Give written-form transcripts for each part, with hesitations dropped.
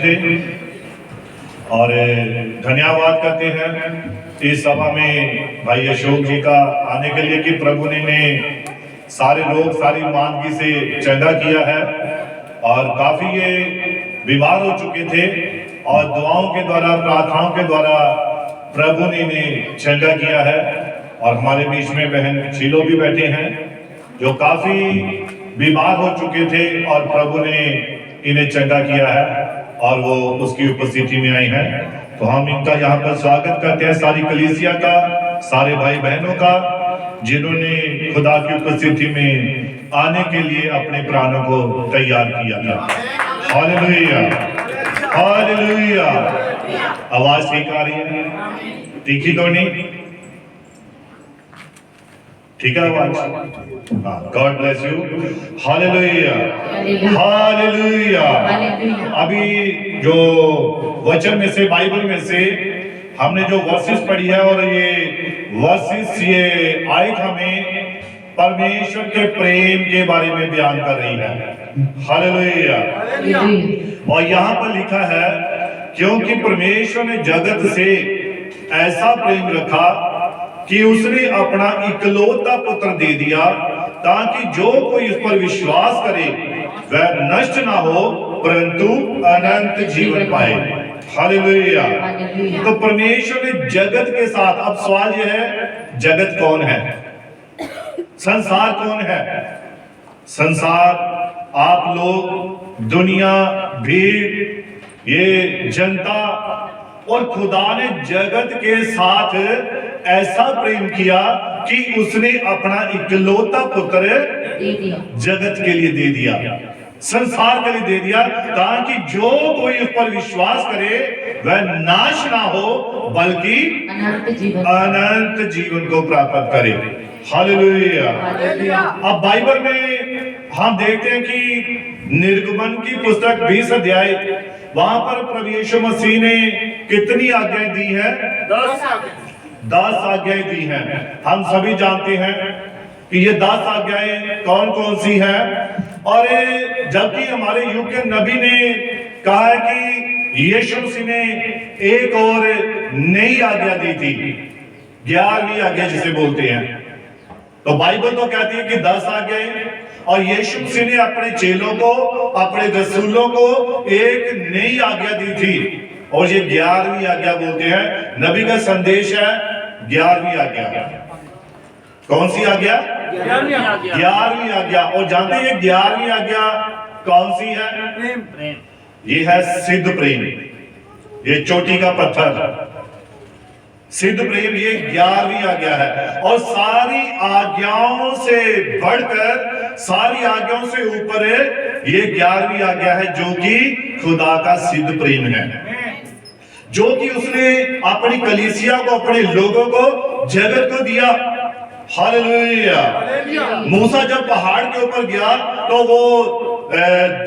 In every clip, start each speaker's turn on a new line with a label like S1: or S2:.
S1: दें और धन्यवाद करते हैं इस सभा में भाई अशोक जी का आने के लिए कि प्रभु ने सारे रोग सारी मांदगी से चंगा किया है और काफी ये बीमार हो चुके थे और दुआओं के द्वारा प्रार्थनाओं के द्वारा प्रभु ने इन्हें चंगा किया है। और हमारे बीच में बहन शीलो भी बैठे हैं जो काफी बीमार हो चुके थे और प्रभु ने इन्हें चंगा किया है और वो उसकी उपस्थिति में आई हैं। तो हम इनका यहाँ पर स्वागत करते हैं, सारी कलीसिया का, सारे भाई बहनों का, जिन्होंने खुदा की उपस्थिति में आने के लिए अपने प्राणों को तैयार किया था। Hallelujah, hallelujah. आवाज ठीक आ रही है? तीखी तो नहीं? ठीक है आवाज? हाँ, God bless you. Hallelujah, hallelujah. अभी जो वचन में से, बाइबल में से हमने जो वर्सेस पढ़ी है और ये वर्सेस ये आयत हमें परमेश्वर के प्रेम के बारे में बयान कर रही है। हालेलुया। और यहाँ पर लिखा है क्योंकि परमेश्वर ने जगत से ऐसा प्रेम रखा कि उसने अपना इकलौता पुत्र दे दिया ताकि जो कोई उस पर विश्वास करे वह नष्ट ना हो परंतु अनंत जीवन पाए। हालेलुया। तो परमेश्वर ने जगत के साथ, अब सवाल यह है जगत कौन है? संसार कौन है? संसार आप लोग, दुनिया, भीड़, ये जनता, और खुदा ने जगत के साथ ऐसा प्रेम किया कि उसने अपना इकलौता पुत्र जगत के लिए दे दिया, संसार के लिए दे दिया ताकि जो कोई उस पर विश्वास करे वह नाश ना हो बल्कि अनंत जीवन को प्राप्त करे। हालेलुया। अब बाइबल में हम देखते हैं कि निर्गमन की पुस्तक 20 अध्याय, वहां पर प्रभु यीशु मसीह ने कितनी आज्ञाएं दी है? 10 आज्ञाएं दी हैं। हम सभी जानते हैं कि ये 10 आज्ञाएं कौन कौन सी हैं। और जबकि हमारे युग के नबी ने कहा है कि यीशु मसीह ने एक और नई आज्ञा दी थी, 11वीं आज्ञा जिसे बोलते हैं। तो बाइबल तो कहती है कि 10 आज्ञाएं, और यीशु मसीह ने अपने चेलों को, अपने रसूलों को एक नई आज्ञा दी थी और ये 11वीं आज्ञा बोलते हैं। नबी का संदेश है 11वीं आज्ञा। कौन सी आज्ञा? 11वीं आज्ञा। और जानते हैं 11वीं आज्ञा कौन सी है? प्रेम। ये है सिद्ध प्रेम, ये चोटी का पत्थर, सिद्ध प्रेम, ये 11वीं आज्ञा है। और सारी आज्ञाओं से बढ़कर, सारी आज्ञाओं से ऊपर ये 11वीं आज्ञा है जो कि खुदा का सिद्ध प्रेम है, जो कि उसने अपनी कलीसिया को, अपने लोगों को, जगत को दिया। हालेलुया। मूसा जब पहाड़ के ऊपर गया तो वो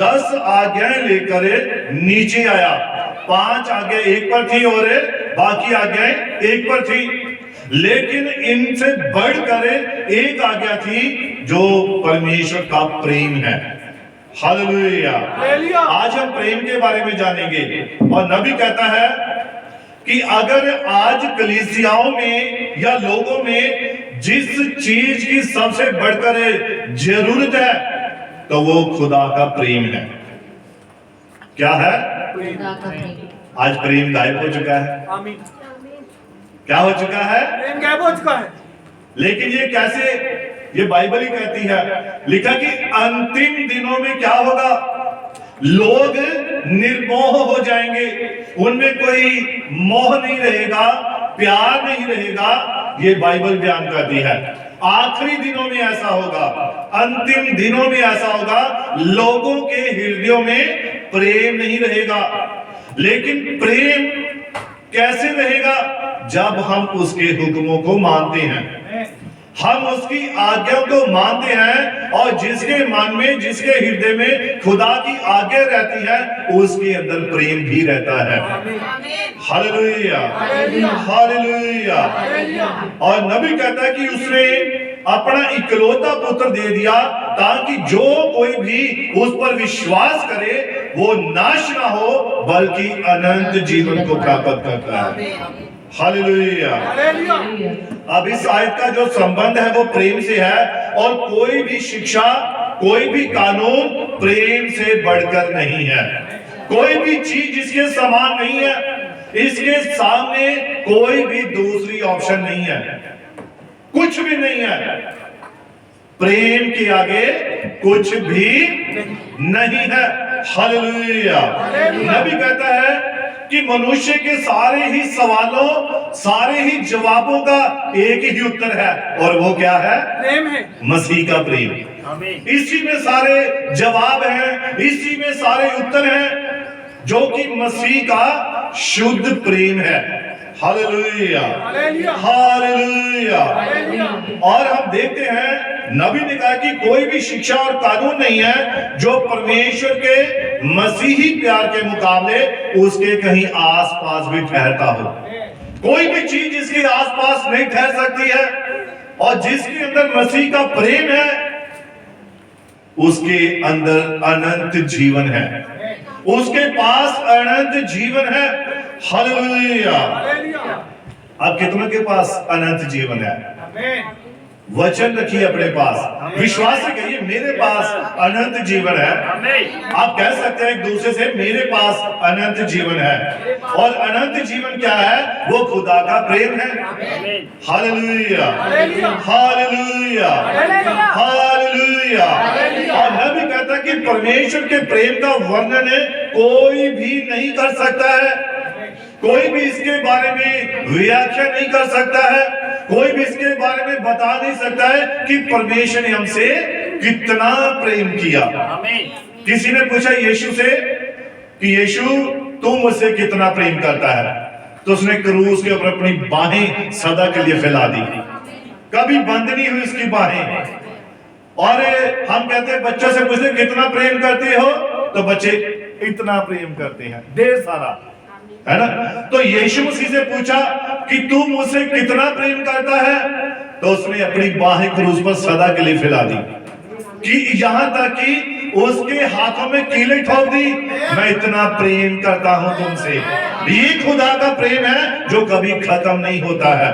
S1: 10 आज्ञाएं लेकर नीचे आया। 5 आज्ञाएं एक पर थी और बाकी आज्ञाएं एक पर थी, लेकिन इनसे बढ़कर एक आज्ञा थी जो परमेश्वर का प्रेम है। हालेलुया। आज हम प्रेम के बारे में जानेंगे। और नबी कहता है कि अगर आज कलीसियाओं में या लोगों में जिस चीज की सबसे बढ़कर जरूरत है तो वो खुदा का प्रेम है। क्या है? खुदा का प्रेम। आज प्रेम गायब हो चुका है। आमीन। क्या हो चुका है? प्रेम गायब हो चुका है। लेकिन ये कैसे? ये बाइबल ही कहती है, लिखा कि अंतिम दिनों में क्या होगा? लोग निर्मोह हो जाएंगे, उनमें कोई मोह नहीं रहेगा, प्यार नहीं रहेगा। ये बाइबल बयान करती है। आखिरी दिनों में ऐसा होगा, अंतिम दिनों में ऐसा होगा, लोगों के हृदयों में प्रेम नहीं रहेगा। लेकिन प्रेम कैसे रहेगा? जब हम उसके हुक्मों को मानते हैं, हम उसकी आज्ञा को मानते हैं, और जिसके मन में, जिसके हृदय में खुदा की आज्ञा रहती है उसके अंदर प्रेम भी रहता है। Hallelujah, hallelujah. और नबी कहता है कि उसने अपना इकलौता पुत्र दे दिया ताकि जो कोई भी उस पर विश्वास करे वो नाश ना हो बल्कि अनंत जीवन को प्राप्त करता है। हालेलुया। अब इस आयत का जो संबंध है वो प्रेम से है, और कोई भी शिक्षा, कोई भी कानून प्रेम से बढ़कर नहीं है। कोई भी चीज इसके समान नहीं है। इसके सामने कोई भी दूसरी ऑप्शन नहीं है, कुछ भी नहीं है। प्रेम के आगे कुछ भी नहीं है। हालेलुया। नबी कहता है कि मनुष्य के सारे ही सवालों, सारे ही जवाबों का एक ही उत्तर है, और वो क्या है? प्रेम है। मसीह का प्रेम। इसी में सारे जवाब हैं, इसी में सारे उत्तर हैं, जो कि मसीह का शुद्ध प्रेम है। Hallelujah, hallelujah. और हम देखते हैं नबी ने कहा कि कोई भी शिक्षा और कानून नहीं है जो परमेश्वर के मसीही प्यार के मुकाबले उसके कहीं आसपास भी ठहरता हो। कोई भी चीज इसके आसपास नहीं ठहर सकती है, और जिसके अंदर मसीह का प्रेम है उसके अंदर अनंत जीवन है, उसके पास अनंत जीवन है। हालेलुया। अब कितनों के पास अनंत जीवन है? वचन रखिए अपने पास, विश्वास से कहिए मेरे पास अनंत जीवन है। आप कह सकते हैं एक दूसरे से, मेरे पास अनंत जीवन है। और अनंत जीवन क्या है? वो खुदा का प्रेम है। Hallelujah, hallelujah, hallelujah. और नबी कहता है कि परमेश्वर के प्रेम का वर्णन कोई भी नहीं कर सकता है, कोई भी इसके बारे में व्याख्या नहीं कर सकता है, कोई भी इसके बारे में बता नहीं सकता है कि परमेश्वर ने हमसे कितना प्रेम किया। किसी ने पूछा यीशु से कि यीशु तू मुझसे कितना प्रेम करता है, तो उसने क्रूस के ऊपर अपनी बाहें सदा के लिए फैला दी, कभी बंद नहीं हुई उसकी बाहें। और हम कहते हैं बच्चों से पूछते कितना प्रेम करते हो, तो बच्चे इतना प्रेम करते हैं, ढेर सारा, है ना। तो यीशु मसीह से पूछा कि तू मुझसे कितना प्रेम करता है, तो उसने अपनी बाहें क्रूस पर सदा के लिए फैला दी, कि यहां तक कि उसके हाथों में कीलें ठोक दी, मैं इतना प्रेम करता हूं तुमसे। ये खुदा का प्रेम है जो कभी खत्म नहीं होता है,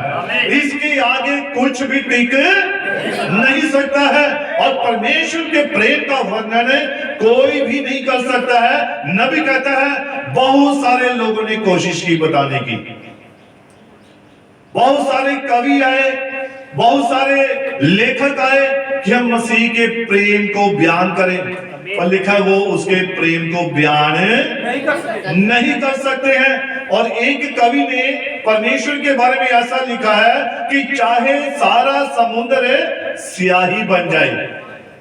S1: इसके आगे कुछ भी टिक नहीं सकता है, और परमेश्वर के प्रेम का वर्णन कोई भी नहीं कर सकता है। नबी कहता है बहुत सारे लोगों ने कोशिश की बताने की, बहुत सारे कवि आए, बहुत सारे लेखक आए कि हम मसीह के प्रेम को बयान करें, पर लिखा वो उसके प्रेम को बयान नहीं कर सकते हैं। और एक कवि ने परमेश्वर के बारे में ऐसा लिखा है कि चाहे सारा समुद्र स्याही बन जाए।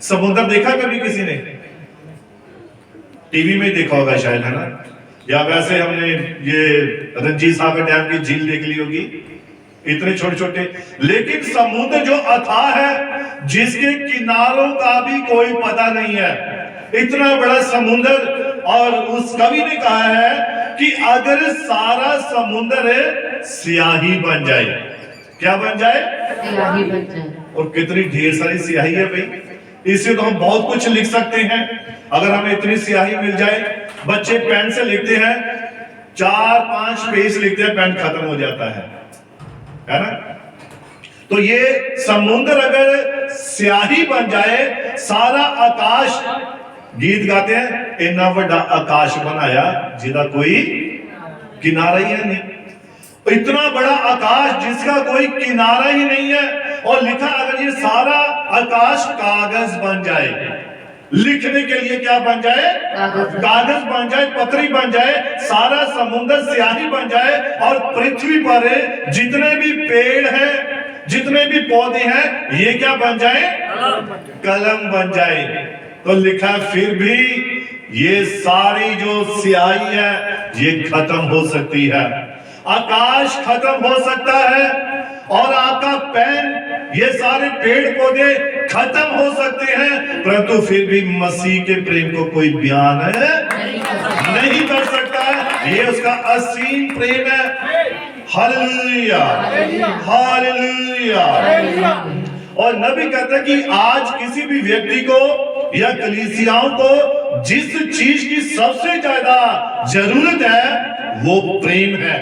S1: समुद्र देखा कभी किसी ने? टीवी में देखा होगा शायद, है ना, या वैसे हमने ये रंजीत सागर डैम की झील देख ली होगी, इतने छोटे छोटे। लेकिन समुद्र जो अथाह है, जिसके किनारों का भी कोई पता नहीं है, इतना बड़ा समुद्र। और उस कवि ने कहा है कि अगर सारा समुद्र स्याही बन जाए, क्या बन जाए? स्याही बन जाए। और कितनी ढेर सारी स्याही है भाई, इससे तो हम बहुत कुछ लिख सकते हैं। अगर हमें इतनी स्याही मिल जाए, बच्चे पेन से लिखते हैं, 4-5 पेज लिखते हैं, पेन खत्म हो जाता है ना। तो ये समुद्र अगर स्याही बन जाए, सारा आकाश, गीत गाते हैं इन्ना बड़ा आकाश बनाया जिदा कोई किनारा ही है नहीं। इतना बड़ा आकाश जिसका कोई किनारा ही नहीं है, और लिखा अगर ये सारा आकाश कागज बन जाए, लिखने के लिए क्या बन जाए? कागज बन जाए, पत्री बन जाए, सारा समुद्र स्याही बन जाए, और पृथ्वी पर जितने भी पेड़ हैं, जितने भी पौधे हैं, ये क्या बन जाए? कलम बन जाए। तो लिखा फिर भी ये सारी जो स्याही है ये खत्म हो सकती है, आकाश खत्म हो सकता है, और आपका पेन, ये सारे पेड़ पौधे खत्म हो सकते हैं, परंतु फिर भी मसीह के प्रेम को कोई बयान नहीं कर सकता है। ये उसका असीम प्रेम है। Hallelujah, hallelujah. और नबी कहता है कि आज किसी भी व्यक्ति को या कलीसियाओं को जिस चीज की सबसे ज्यादा जरूरत है वो प्रेम है,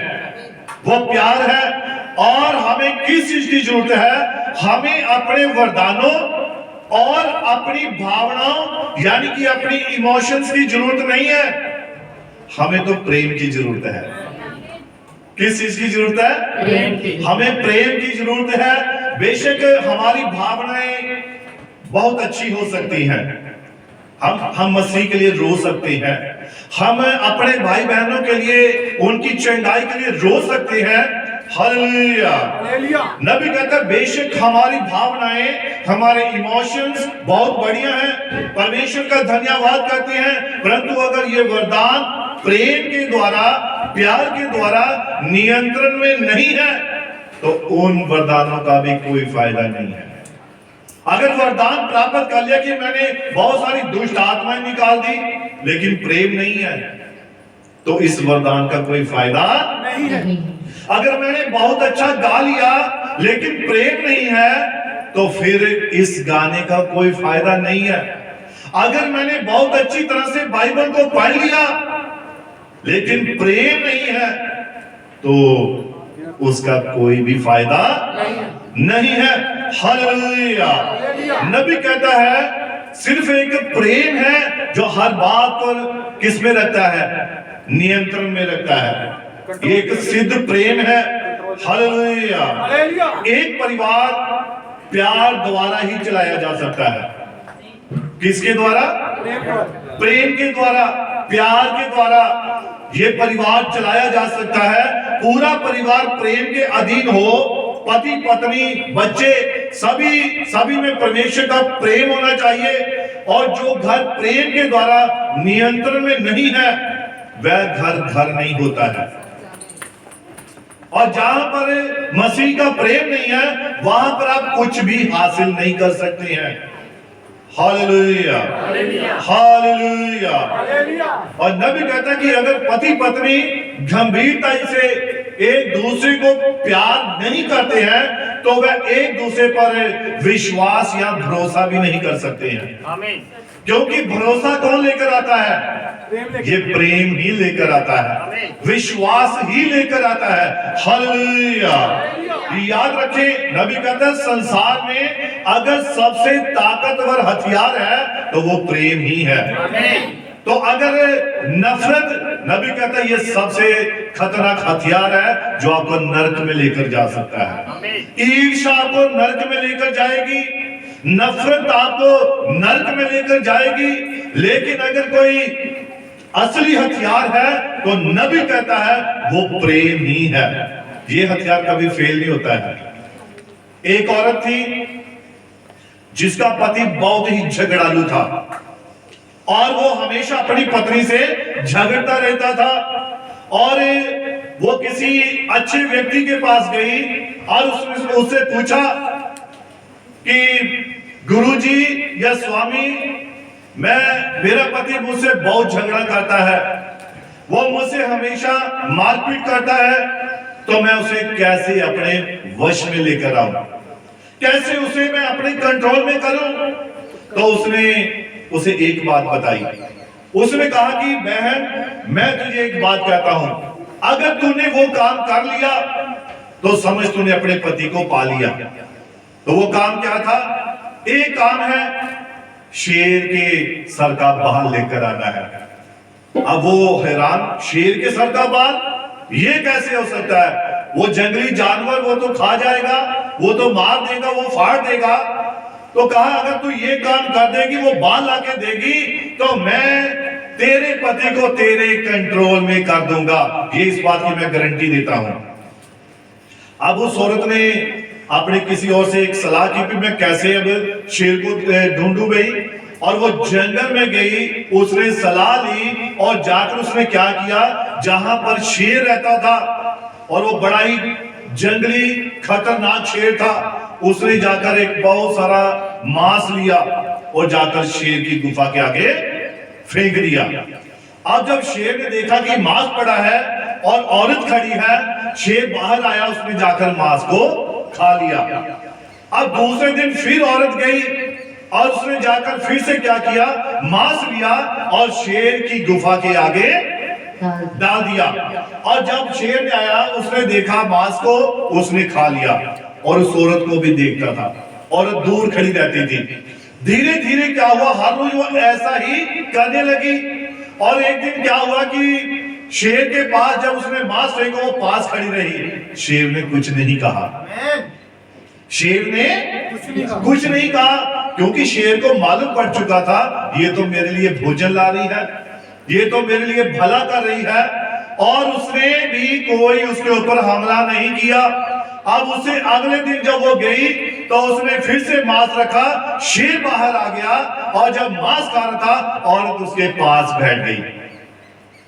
S1: वो प्यार है। और हमें किस चीज की जरूरत है? हमें अपने वरदानों और अपनी भावनाओं यानी कि अपनी इमोशंस की जरूरत नहीं है, हमें तो प्रेम की जरूरत है। किस चीज की जरूरत है?
S2: प्रेम की।
S1: हमें प्रेम की जरूरत है। बेशक हमारी भावनाएं बहुत अच्छी हो सकती हैं, हम मसीह के लिए रो सकते हैं, हम अपने भाई बहनों के लिए उनकी चंगाई के लिए रो सकते हैं। हालेलुया। नबी कहता है बेशक हमारी भावनाएं, हमारे इमोशंस बहुत बढ़िया हैं, परमेश्वर का धन्यवाद करते हैं, परंतु अगर ये वरदान प्रेम के द्वारा, प्यार के द्वारा नियंत्रण में नहीं है तो उन वरदानों का भी कोई फायदा नहीं है। अगर वरदान प्राप्त कर लिया कि मैंने बहुत सारी दुष्ट आत्माएं निकाल दी लेकिन प्रेम नहीं है तो इस वरदान का कोई फायदा नहीं है। अगर मैंने बहुत अच्छा गा लिया लेकिन प्रेम नहीं है तो फिर इस गाने का कोई फायदा नहीं है। अगर मैंने बहुत अच्छी तरह से बाइबल को पढ़ लिया लेकिन प्रेम नहीं है तो उसका कोई भी फायदा नहीं है। हालेलुया। नबी कहता है सिर्फ एक प्रेम है जो हर बात पर किस में रखता है? नियंत्रण में रखता है। एक सिद्ध प्रेम है। हालेलुया। एक परिवार प्यार द्वारा ही चलाया जा सकता है। किसके द्वारा? प्रेम के द्वारा, प्यार के द्वारा ये परिवार चलाया जा सकता है। पूरा परिवार प्रेम के अधीन हो, पति पत्नी बच्चे सभी में परमेश्वर का प्रेम होना चाहिए। और जो घर प्रेम के द्वारा नियंत्रण में नहीं है वह घर नहीं होता है। और जहां पर मसीह का प्रेम नहीं है वहां पर आप कुछ भी हासिल नहीं कर सकते हैं। Hallelujah, hallelujah. और नबी कहता है कि अगर पति पत्नी गंभीरता से एक दूसरे को प्यार नहीं करते हैं तो वह एक दूसरे पर विश्वास या भरोसा भी नहीं कर सकते हैं। आमीन। क्योंकि भरोसा कौन लेकर आता है? ये प्रेम ही लेकर आता है, विश्वास ही लेकर आता है। हालेलुया। याद रखें नबी कहता है संसार में अगर सबसे ताकतवर हथियार है तो वो प्रेम ही है। तो अगर नफरत, नबी कहता है ये सबसे खतरनाक हथियार है जो आपको नरक में लेकर जा सकता है। ईर्ष्या आपको नरक में लेकर जाएगी, नफरत आपको नरक में लेकर जाएगी। लेकिन अगर कोई असली हथियार है तो नबी कहता है वो प्रेम ही है। ये हथियार कभी फेल नहीं होता है। एक औरत थी जिसका पति बहुत ही झगड़ालू था और वो हमेशा अपनी पत्नी से झगड़ता रहता था। और वो किसी अच्छे व्यक्ति के पास गई और उससे पूछा कि गुरुजी या स्वामी, मेरा पति मुझसे बहुत झगड़ा करता है, वो मुझसे हमेशा मारपीट करता है, तो मैं उसे कैसे अपने वश में लेकर आऊं, कैसे उसे मैं अपने कंट्रोल में करूं? तो उसने उसे एक बात बताई। उसने कहा कि बहन मैं तुझे एक बात कहता हूं, अगर तूने वो काम कर लिया तो समझ तूने अपने पति को पा लिया। तो वो काम क्या था? एक काम है शेर के सर का बाल लेकर आना है। अब वो हैरान, शेर के सर का बाल ये कैसे हो सकता है? वो जंगली जानवर, वो तो खा जाएगा, वो तो मार देगा, वो फाड़ देगा। तो कहा अगर तू ये काम कर देगी, वो बाल लाके देगी तो मैं तेरे पति को तेरे कंट्रोल में कर दूंगा, ये इस बात की मैं गारंटी देता हूं। अब उस औरत ने अपने किसी और से एक सलाह की कि मैं कैसे अब शेर को ढूंढूं गई, और वो जंगल में गई, उसने सलाह ली और जाकर उसने क्या किया, जहां पर शेर रहता था और वो बड़ा ही जंगली खतरनाक शेर था, उसने जाकर एक बहुत सारा मांस लिया और जाकर शेर की गुफा के आगे फेंक दिया। अब जब शेर ने देखा कि मांस पड़ा है और औरत खड़ी है, शेर बाहर आया, उसने जाकर मांस को खा लिया। अब दूसरे दिन फिर औरत गई और उसने जाकर फिर से क्या किया, मांस लिया और शेर की गुफा के आगे डाल दिया। और जब शेर ने आया, उसने देखा मांस को, उसने खा लिया और उस औरत को भी देखता था। औरत दूर खड़ी रहती थी। धीरे धीरे क्या हुआ, हर रोज वो ऐसा ही करने लगी। और एक दिन क्या हुआ कि शेर के पास जब उसने मांस फेंका, वो पास खड़ी रही। शेर ने कुछ नहीं कहा, शेर ने कुछ नहीं कहा, क्योंकि शेर को मालूम पड़ चुका था ये तो मेरे लिए भोजन ला रही है, ये तो मेरे लिए भला कर रही है। और उसने भी कोई उसके ऊपर हमला नहीं किया। अब उसे अगले दिन जब वो गई तो उसने फिर से मांस रखा, शेर बाहर आ गया और जब मांस खा रहा था, औरत उसके पास बैठ गई।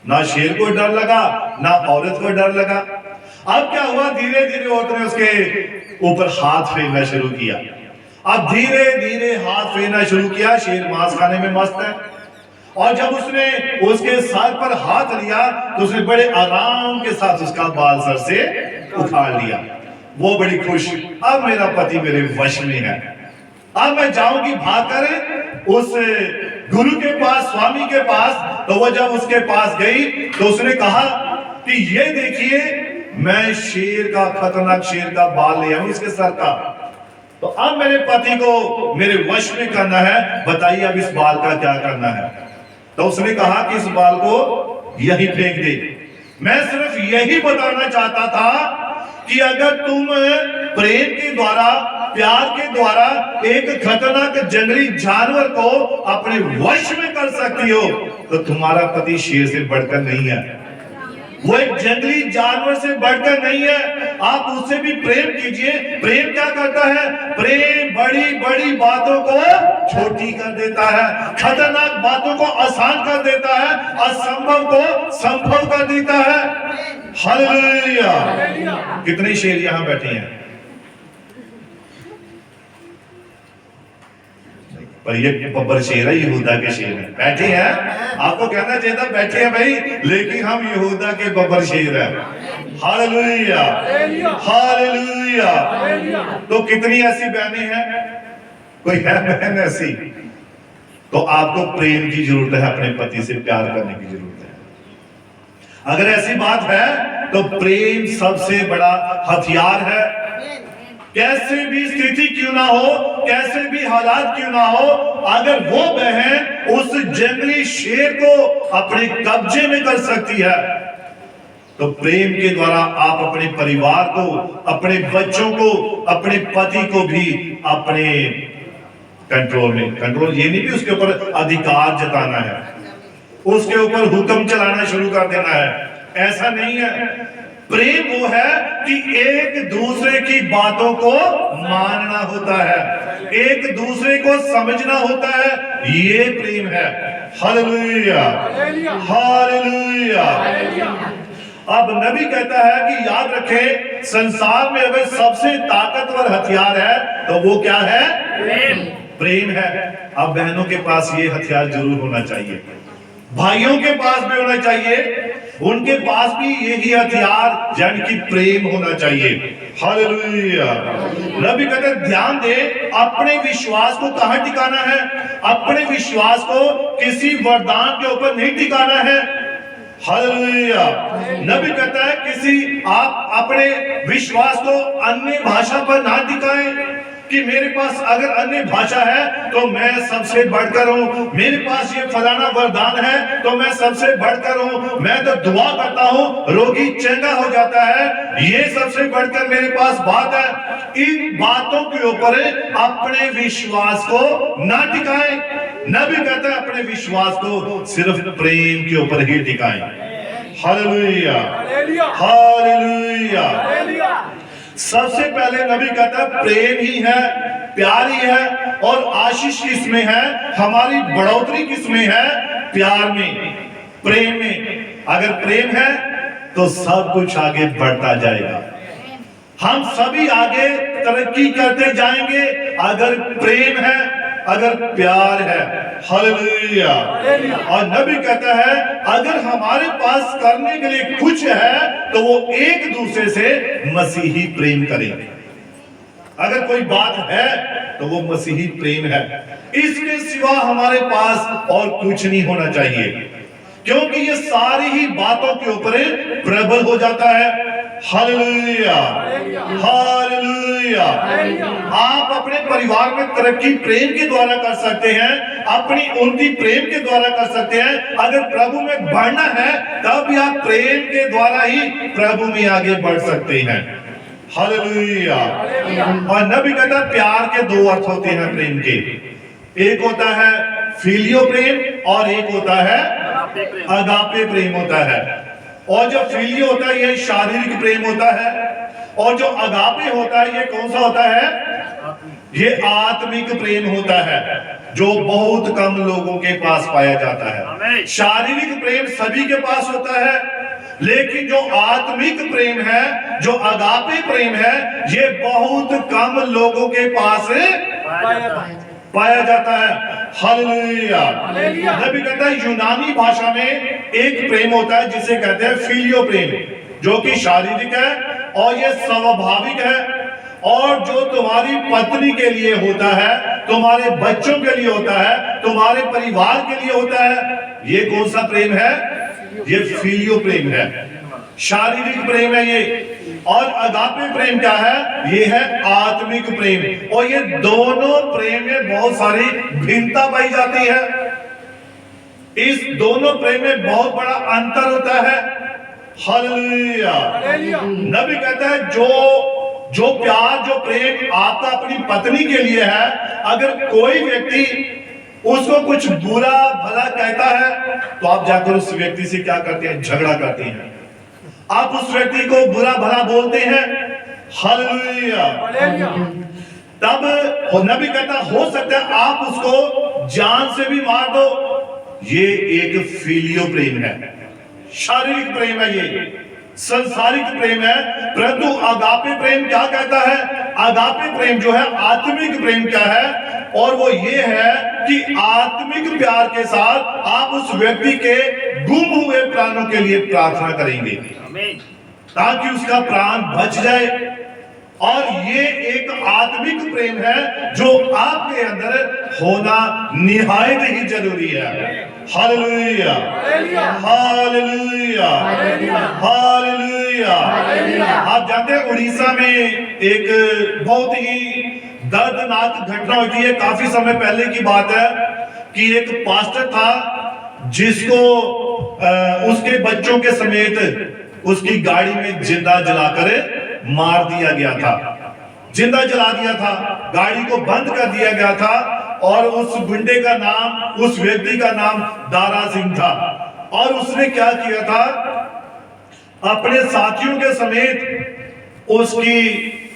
S1: ना शेर को डर लगा, ना औरत को डर लगा। अब क्या हुआ, धीरे धीरे औरत ने उसके ऊपर हाथ फेरना शुरू किया। अब धीरे धीरे हाथ फेरना शुरू किया। शेर मांस खाने में मस्त है। और जब उसने उसके सर पर हाथ लिया तो उसने बड़े आराम के साथ उसका बाल सर से उखाड़ लिया। वो बड़ी खुश, अब मेरा पति मेरे वश में है, अब मैं जाऊंगी भागकर उस गुरु के पास, स्वामी के पास। तो वो जब उसके पास गई तो उसने कहा कि ये देखिए, मैं शेर का, खतरनाक शेर का बाल ले आऊं इसके सर का। तो अब मेरे पति को मेरे वश में करना है, बताइए अब इस बाल का क्या करना है। तो उसने कहा कि इस बाल को यही फेंक दे। मैं सिर्फ यही बताना चाहता था कि अगर तुम प्रेम के द्वारा, प्यार के द्वारा एक खतरनाक जंगली जानवर को अपने वश में कर सकती हो, तो तुम्हारा पति शेर से बढ़कर नहीं है, वो एक जंगली जानवर से बढ़कर नहीं है। आप उससे भी प्रेम कीजिए। प्रेम क्या करता है? प्रेम बड़ी बड़ी बातों को छोटी कर देता है, खतरनाक बातों को आसान कर देता है, असंभव को संभव कर देता है। हालेलुया! कितने शेर यहां बैठे हैं, पर ये बब्बर शेर है, यहूदा के शेर है, बैठे हैं। आपको कहना चाहिए था बैठे हैं भाई, लेकिन हम यहूदा के बब्बर शेर हैं। हालेलुया! हालेलुया! तो कितनी ऐसी बहनें हैं? कोई है बहन ऐसी? तो आपको प्रेम की जरूरत है, अपने पति से प्यार करने की जरूरत है। अगर ऐसी बात है तो प्रेम सबसे बड़ा हथियार है। कैसे भी स्थिति क्यों ना हो, कैसे भी हालात क्यों ना हो, अगर वो बहन उस जंगली शेर को अपने कब्जे में कर सकती है, तो प्रेम के द्वारा आप अपने परिवार को, अपने बच्चों को, अपने पति को भी अपने कंट्रोल में, कंट्रोल ये नहीं कि उसके ऊपर अधिकार जताना है, उसके ऊपर हुक्म चलाना शुरू कर देना है, ऐसा नहीं है। प्रेम वो है कि एक दूसरे की बातों को मानना होता है, एक दूसरे को समझना होता है, ये प्रेम है। हालेलुया! हालेलुया! अब नबी कहता है कि याद रखें, संसार में अगर सबसे ताकतवर हथियार है तो वो क्या है? प्रेम है। अब बहनों के पास ये हथियार जरूर होना चाहिए, भाइयों के पास भी होना चाहिए, उनके पास भी यही हथियार यानी कि प्रेम होना चाहिए। हालेलुया! नबी कहते हैं ध्यान दे, अपने विश्वास को कहां टिकाना है? अपने विश्वास को किसी वरदान के ऊपर नहीं टिकाना है। हालेलुया! नबी कहता है किसी, आप अपने विश्वास को अन्य भाषा पर ना टिकाएं कि मेरे पास अगर अन्य भाषा है तो मैं सबसे बढ़कर हूं, मेरे पास ये फलाना वरदान है तो मैं सबसे बढ़कर हूं, मैं तो दुआ करता हूं रोगी चंगा हो जाता है, ये सबसे बढ़कर मेरे पास बात है। इन बातों के ऊपर अपने विश्वास को ना टिकाएं। नबी कहता है अपने विश्वास को सिर्फ प्रेम के ऊपर ही टिकाएं। हालेलुया! हालेलुया! सबसे पहले नबी कहता है प्रेम ही है, प्यार ही है, और आशीष किसमें है? हमारी बढ़ोतरी किसमें है? प्यार में, प्रेम में। अगर प्रेम है तो सब कुछ आगे बढ़ता जाएगा, हम सभी आगे तरक्की करते जाएंगे। अगर प्रेम है, अगर प्यार है। हालेलुया! और नबी कहता है अगर हमारे पास करने के लिए कुछ है तो वो एक दूसरे से मसीही प्रेम करें। अगर कोई बात है तो वो मसीही प्रेम है। इसके सिवा हमारे पास और कुछ नहीं होना चाहिए, क्योंकि ये सारी ही बातों के ऊपर प्रबल हो जाता है। Hallelujah, hallelujah. आप अपने परिवार में तरक्की प्रेम के द्वारा कर सकते हैं, अपनी उन्नति प्रेम के द्वारा कर सकते हैं। अगर प्रभु में बढ़ना है तब भी आप प्रेम के द्वारा ही प्रभु में आगे बढ़ सकते हैं। हालेलुया। और नबी कहता है प्यार के दो अर्थ होते हैं प्रेम के, एक होता है फिलियो प्रेम और एक होता है अगापे प्रेम होता है। और जो फिलियो होता है ये शारीरिक प्रेम होता है, और जो अगापे होता है ये कौन सा होता है? ये आत्मिक प्रेम होता है, जो बहुत कम लोगों के पास पाया जाता है। शारीरिक प्रेम सभी के पास होता है, लेकिन जो आत्मिक प्रेम है, जो अगापे प्रेम है, ये बहुत कम लोगों के पास पाया जाता है। हालेलुया। नबी कहता है यूनानी भाषा में एक प्रेम होता है जिसे कहते हैं फिलियो प्रेम, जो कि शारीरिक है और ये स्वाभाविक है, और जो तुम्हारी पत्नी के लिए होता है, तुम्हारे बच्चों के लिए होता है, तुम्हारे परिवार के लिए होता है। ये कौन सा प्रेम है? ये फिलियो प्रेम है, शारीरिक प्रेम है ये। और अगापे प्रेम क्या है? ये है आत्मिक प्रेम। और ये दोनों प्रेम में बहुत सारी भिन्नता पाई जाती है, इस दोनों प्रेम में बहुत बड़ा अंतर होता है। हालेलुया। नबी कहता है जो प्यार, जो प्रेम आपका अपनी पत्नी के लिए है, अगर कोई व्यक्ति उसको कुछ बुरा भला कहता है तो आप जाकर उस व्यक्ति से क्या करते हैं? झगड़ा करते हैं, आप उस व्यक्ति को बुरा भला बोलते हैं। हालेलुया। तब नबी कहता हो सकता है आप उसको जान से भी मार दो। ये एक फिलियो प्रेम है, शारीरिक प्रेम है, ये संसारिक प्रेम है। परंतु अगापे प्रेम क्या कहता है? अगापे प्रेम जो है, आत्मिक प्रेम क्या है? और वो ये है कि आत्मिक प्यार के साथ आप उस व्यक्ति के गुम हुए प्राणों के लिए प्रार्थना करेंगे ताकि उसका प्राण बच जाए। और ये एक आत्मिक प्रेम है जो आपके अंदर होना निहायत ही जरूरी है। Hallelujah, hallelujah, hallelujah. आप जानते हैं उड़ीसा में एक बहुत ही दर्दनाक घटना हुई थी, काफी समय पहले की बात है, कि एक पास्टर था जिसको उसके बच्चों के समेत उसकी गाड़ी में जिंदा जलाकर मार दिया गया था, जिंदा जला दिया था, गाड़ी को बंद कर दिया गया था। और उस गुंडे का नाम, उस व्यक्ति का नाम दारा सिंह था। और उसने क्या किया था? अपने साथियों के समेत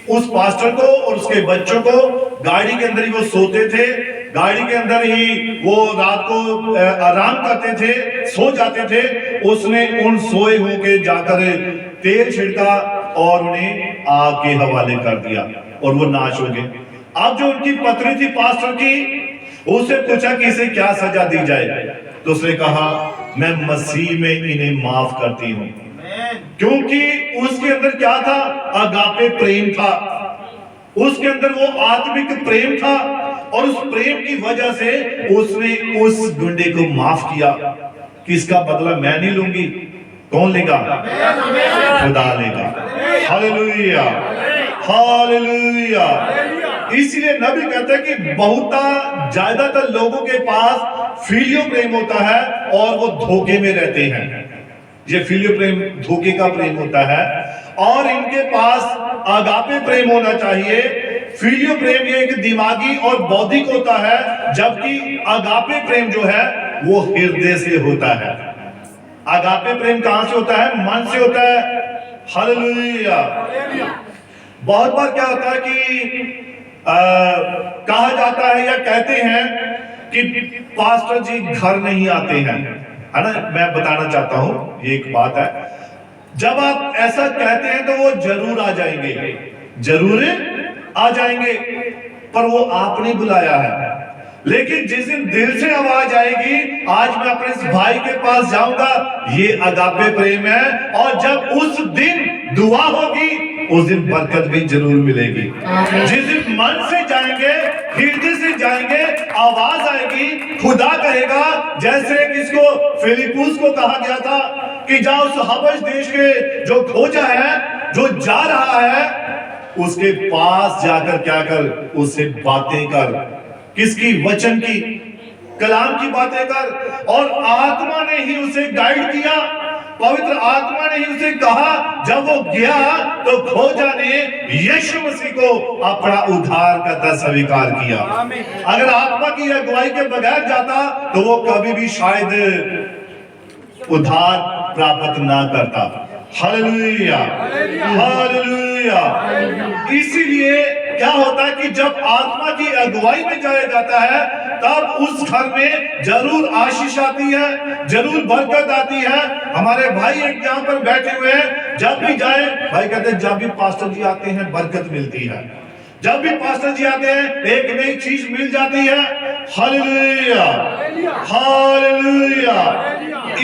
S1: उस पास्टर को और उसके बच्चों को गाड़ी के अंदर ही वो सोते थे, गाड़ी के अंदर ही वो रात को आराम करते थे, सो जाते थे। उसने उन सोए हुए के जाकर तेल छिड़का और उन्हें आग के हवाले कर दिया और वो नाश हो गए। अब जो उनकी पत्नी थी पास्टर की, उससे पूछा कि इसे क्या सजा दी जाए, तो उसने कहा मैं मसीह में इन्हें माफ करती हूँ, क्योंकि उसके अंदर क्या था? अगापे प्रेम था, उसके अंदर वो आत्मिक प्रेम था। और उस प्रेम की वजह से उसने उस गुंडे को माफ किया कि इसका बदला मैं नहीं लूंगी, कौन लेगा? खुदा लेगा। Hallelujah, hallelujah. इसलिए नबी कहते हैं कि बहुत ज्यादातर लोगों के पास फिलियो प्रेम होता है और वो धोखे में रहते हैं। ये फिलियो प्रेम धोखे का प्रेम होता है, और इनके पास अगापे प्रेम होना चाहिए। फिलियो प्रेम ये एक दिमागी और बौद्धिक होता है, जबकि अगापे प्रेम जो है वो हृदय से होता है। अगापे प्रेम कहां से होता है? मन से होता है। हालेलुया। बहुत बार क्या होता है कि कहा जाता है या कहते हैं कि पास्टर जी घर नहीं आते हैं, है ना? मैं बताना चाहता हूं, ये एक बात है, जब आप ऐसा कहते हैं तो वो जरूर आ जाएंगे, जरूर आ जाएंगे, पर वो आपने बुलाया है। लेकिन जिस दिन दिल से आवाज आएगी, आज मैं अपने इस भाई के पास जाऊंगा, ये अगापे प्रेम है। और जब उस दिन दुआ होगी, उस दिन बरकत भी जरूर मिलेगी। जिस दिन मन से जाएंगे हृदय से जाएंगे, आवाज आएगी, खुदा कहेगा, जैसे किसको, फिलिप्पुस को कहा गया था कि जाओ उस हबश देश के जो खोजा है, जो जा रहा है, उसके पास जाकर क्या कर, उससे बातें कर। किसकी? वचन की, कलाम की बातें कर। और आत्मा ने ही उसे गाइड किया, पवित्र आत्मा ने ही उसे कहा। जब वो गया तो खोजा ने यीशु मसीह को अपना उद्धारकर्ता स्वीकार किया। अगर आत्मा की अगुवाई के बगैर जाता तो वो कभी भी शायद उद्धार प्राप्त ना करता। Hallelujah, hallelujah. इसीलिए क्या होता है कि जब आत्मा की अगुवाई में जाया जाता है, तब उस घर में जरूर आशीष आती है, जरूर बरकत आती है। हमारे भाई एक यहाँ पर बैठे हुए हैं, जब भी जाए भाई कहते हैं, जब भी पास्टर जी आते हैं बरकत मिलती है, जब भी पास्टर जी आते हैं एक नई चीज मिल जाती है। Hallelujah, hallelujah.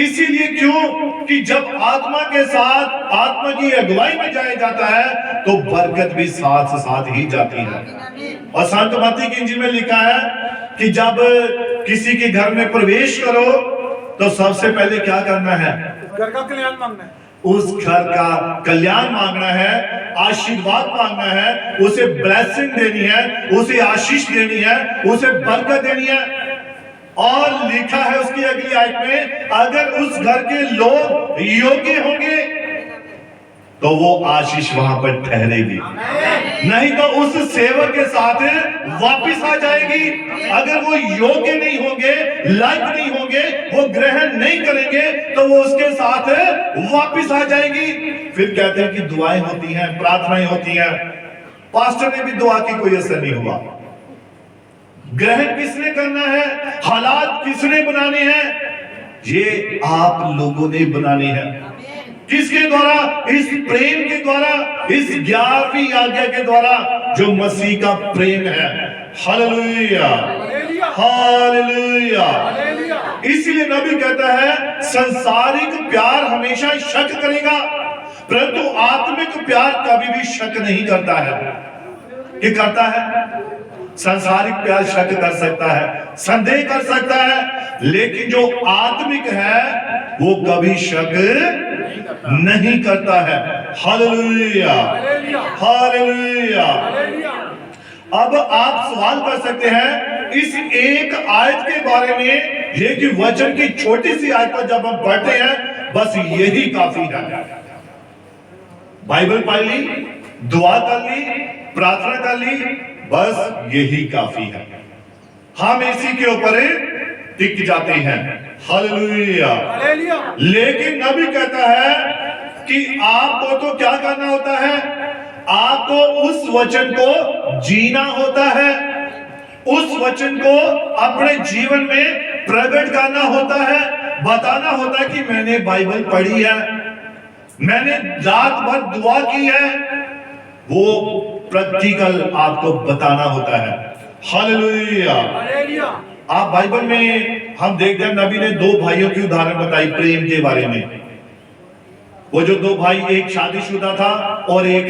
S1: इसीलिए क्यों कि जब आत्मा के साथ, आत्मा की अगुवाई में जाया जाता है, तो बरकत भी साथ साथ ही जाती है। और संत मत्ती की इंजील में लिखा है कि जब किसी के घर में प्रवेश करो तो सबसे पहले क्या करना है?
S2: घर का कल्याण मांगना है,
S1: उस घर का कल्याण मांगना है, आशीर्वाद मांगना है, उसे ब्लेसिंग देनी है, उसे आशीष देनी है, उसे बरकत देनी है। और लिखा है उसकी अगली आयत में, अगर उस घर के लोग योग्य होंगे तो वो आशीष वहां पर ठहरेगी, नहीं तो उस सेवक के साथ वापस आ जाएगी। अगर वो योग्य नहीं होंगे, लायक नहीं होंगे, वो ग्रहण नहीं करेंगे, तो वो उसके साथ वापस आ जाएगी। फिर कहते हैं कि दुआएं होती हैं, प्रार्थनाएं होती हैं, पास्टर ने भी दुआ की, कोई असर नहीं हुआ। ग्रहण किसने करना है? हालात किसने बनाने हैं? ये आप लोगों ने बनाने हैं। किसके द्वारा? इस प्रेम के द्वारा, इस 11वीं आज्ञा के द्वारा, जो मसीह का प्रेम है। Hallelujah, hallelujah. इसलिए नबी कहता है, संसारिक प्यार हमेशा शक करेगा, परंतु आत्मिक प्यार कभी भी शक नहीं करता है। ये करता है? संसारिक प्यार शक कर सकता है, संदेह कर सकता है, लेकिन जो आत्मिक है वो कभी शक नहीं करता है। Hallelujah, hallelujah. अब आप सवाल कर सकते हैं इस एक आयत के बारे में, ये कि वचन की छोटी सी आयत पर जब हम पढ़ते हैं, बस यही काफी है। बाइबल पढ़ ली, दुआ कर ली, प्रार्थना कर ली, बस यही काफी है। हम इसी के ऊपर टिक जाते हैं। हालेलुया। लेकिन नबी कहता है कि आपको तो क्या करना होता है? आपको उस वचन को जीना होता है, उस वचन को अपने जीवन में प्रकट करना होता है, बताना होता है कि मैंने बाइबल पढ़ी है, मैंने रात भर दुआ की है। वो प्रैक्टिकल आपको बताना होता है। हालेलुया। आप बाइबल में हम देखते हैं, नबी ने 2 भाइयों की उदाहरण बताई प्रेम के बारे में। वो जो 2 भाई, एक शादीशुदा था और एक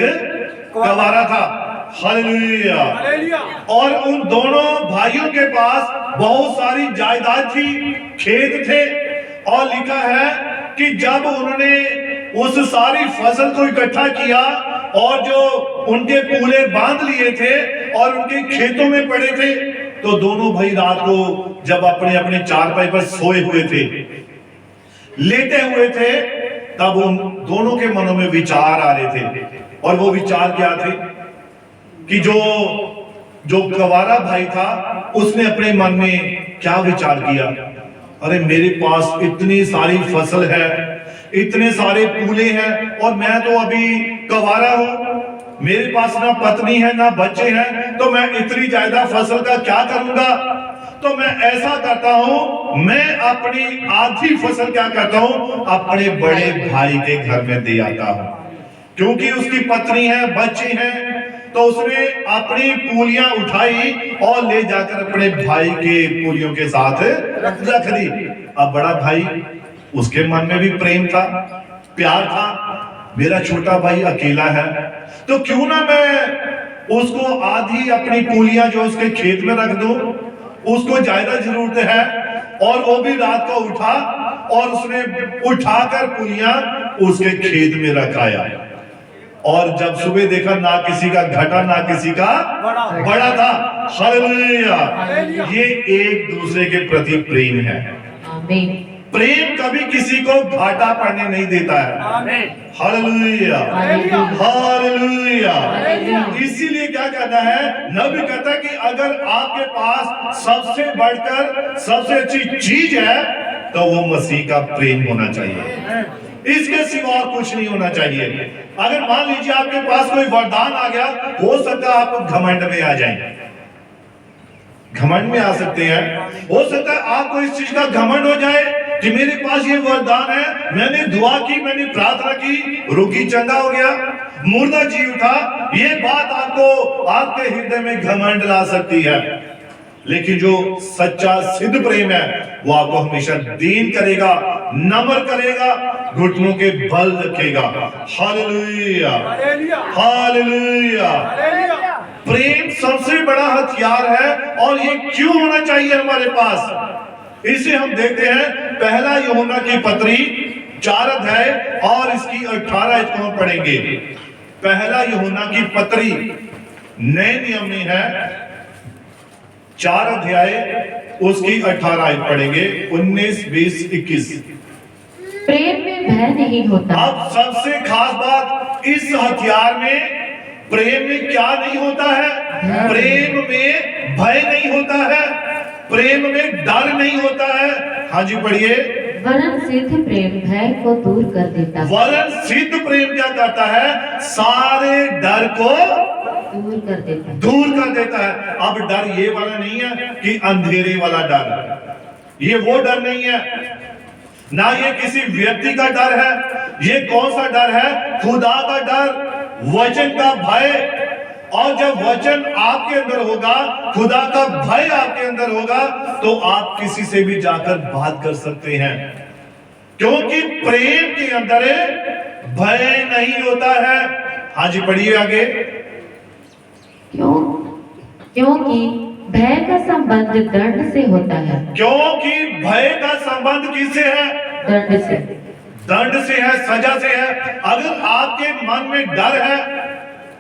S1: गवारा था। हालेलुया। और उन दोनों भाइयों के पास बहुत सारी जायदाद थी, खेत थे, और लिखा है कि जब उन्होंने उस सारी फसल को इकट्ठा किया और जो उनके पूले बांध लिए थे और उनके खेतों में पड़े थे, तो दोनों भाई रात को जब अपने अपने चारपाई पर सोए हुए थे, लेटे हुए थे, तब उन दोनों के मनों में विचार आ रहे थे। और वो विचार क्या थे कि जो गवारा भाई था उसने अपने मन में क्या विचार किया, अरे मेरे पास इतनी सारी फसल है, इतने सारे पूले हैं, और मैं तो अभी गवारा हूं, मेरे पास ना पत्नी है ना बच्चे हैं, तो मैं इतनी ज्यादा फसल का क्या करूंगा? तो मैं ऐसा करता हूं, मैं अपनी आधी फसल क्या करता हूं, अपने बड़े भाई के घर में दे आता हूं, क्योंकि उसकी पत्नी है, बच्चे हैं। तो उसने अपनी पूलियां उठाई और ले जाकर अपने भाई के पूलियों के साथ रख दी। अब बड़ा भाई, उसके मन में भी प्रेम था, प्यार था, मेरा छोटा भाई अकेला है, तो क्यों ना मैं उसको आधी अपनी पूलियां जो उसके खेत में रख दो, उसको ज्यादा जरूरत है, और वो भी रात को उठा और उसने उठाकर पूलियां उसके खेत में रखाया, और जब सुबह देखा ना किसी का घटा ना किसी का बड़ा था। हालेलुया। ये एक दूसरे के प्रति प्रेम है। प्रेम कभी किसी को घाटा पड़ने नहीं देता है। Hallelujah, hallelujah. इसीलिए क्या कहना है, नबी कहता है कि अगर आपके पास सबसे बढ़कर सबसे अच्छी चीज है तो वो मसीह का प्रेम होना चाहिए, इसके सिवा और कुछ नहीं होना चाहिए। अगर मान लीजिए आपके पास कोई वरदान आ गया, हो सकता है आप घमंड में आ जाएं, घमंड में आ सकते हैं। हो सकता है आपको इस चीज का घमंड हो जाए कि मेरे पास ये वरदान है, मैंने दुआ की, मैंने प्रार्थना की, रोगी चंगा हो गया, मुर्दा जी उठा। ये बात आपको आपके हृदय में घमंड ला सकती है, लेकिन जो सच्चा सिद्ध प्रेम है वो आपको हमेशा दीन करेगा, नम्र करेगा, घुटनों के बल रखेगा। Hallelujah, hallelujah. प्रेम सबसे बड़ा हथियार है, और ये क्यों होना चाहिए हमारे पास, इसे हम देखते हैं। पहला यूहन्ना की पत्री 4 अध्याय और इसकी 18 आयत को हम पढ़ेंगे। पहला यूहन्ना की पत्री नए नियम में है, 4 अध्याय उसकी 18 आयत पढ़ेंगे, 19, 20, 21।
S3: प्रेम में भय नहीं होता।
S1: अब सबसे खास बात इस हथियार में, प्रेम में क्या नहीं होता है? प्रेम में भय नहीं होता है, प्रेम में डर नहीं होता है। हाँ जी पढ़िए।
S3: वरन सिद्ध प्रेम भय को दूर कर देता है।
S1: वरन सिद्ध प्रेम क्या करता है? सारे डर को
S3: दूर कर देता है।
S1: दूर कर देता है। अब डर ये वाला नहीं है कि अंधेरे वाला डर, ये वो डर नहीं है, ना ये किसी व्यक्ति का डर है। ये कौन सा डर है? खुदा का डर, वचन का भय। और जब वचन आपके अंदर होगा, खुदा का भय आपके अंदर होगा, तो आप किसी से भी जाकर बात कर सकते हैं, क्योंकि प्रेम के अंदर भय नहीं होता है। हाँ जी पढ़िए आगे।
S3: क्योंकि भय का संबंध दंड से होता है।
S1: क्योंकि भय का संबंध किससे है?
S3: दंड से।
S1: दंड से है, सजा से है। अगर आपके मन में डर है,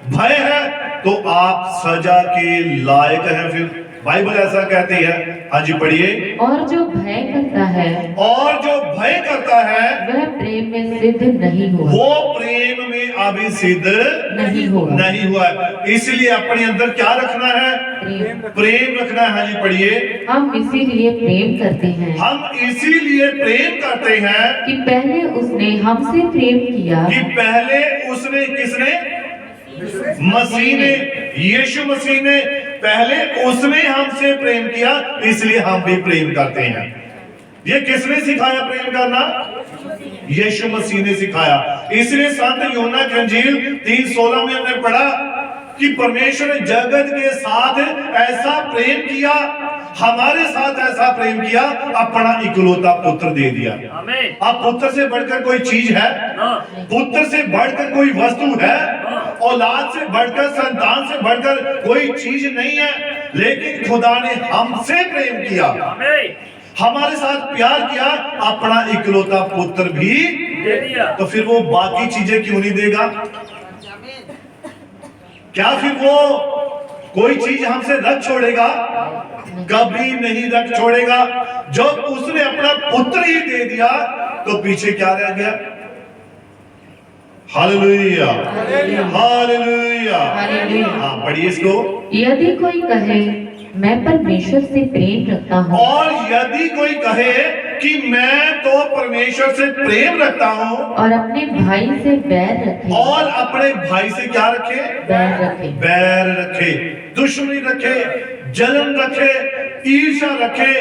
S1: भय है, तो आप सजा के लायक हैं। फिर बाइबल ऐसा कहती है। हाँ जी पढ़िए।
S3: और जो भय करता है,
S1: और जो भय करता है,
S3: वह प्रेम में सिद्ध नहीं हुआ।
S1: वो प्रेम में अभी सिद्ध
S3: नहीं हुआ।
S1: नहीं हुआ। इसलिए अपने अंदर क्या रखना है? प्रेम रखना है। हाँ जी पढ़िए।
S3: हम इसीलिए प्रेम करते हैं,
S1: हम इसीलिए प्रेम करते हैं
S3: कि पहले उसने हमसे प्रेम किया।
S1: कि पहले उसने, किसने? मसीह ने, यीशु मसीह ने, पहले उसने हमसे प्रेम किया, इसलिए हम भी प्रेम करते हैं। ये किसने सिखाया प्रेम करना? यीशु मसीह ने सिखाया। इसलिए संत यूहन्ना की इंजील 3:16 में हमने पढ़ा कि परमेश्वर ने जगत के साथ ऐसा प्रेम किया, हमारे साथ ऐसा प्रेम किया, अपना इकलौता पुत्र दे दिया। अब पुत्र से बढ़कर कोई चीज है? पुत्र से बढ़कर कोई वस्तु है? औलाद से बढ़कर, संतान से बढ़कर कोई चीज नहीं है। लेकिन खुदा ने हमसे प्रेम किया, हमारे साथ प्यार किया, अपना इकलौता पुत्र भी दे दिया। तो फिर वो बाकी चीजें क्यों नहीं देगा? क्या फिर वो कोई चीज हमसे रख छोड़ेगा? कभी नहीं रख छोड़ेगा। जब उसने अपना पुत्र ही दे दिया, तो पीछे क्या रह गया? Hallelujah, hallelujah. हाँ पढ़िए इसको।
S3: यदि कोई कहे मैं परमेश्वर से प्रेम रखता हूँ,
S1: और यदि कोई कहे कि मैं तो परमेश्वर से प्रेम रखता हूँ,
S3: और अपने भाई से बैर रखे,
S1: और अपने भाई से क्या रखे?
S3: बैर रखे,
S1: बैर रखे, दुश्मनी रखे, जलन रखे, ईर्ष्या रखे,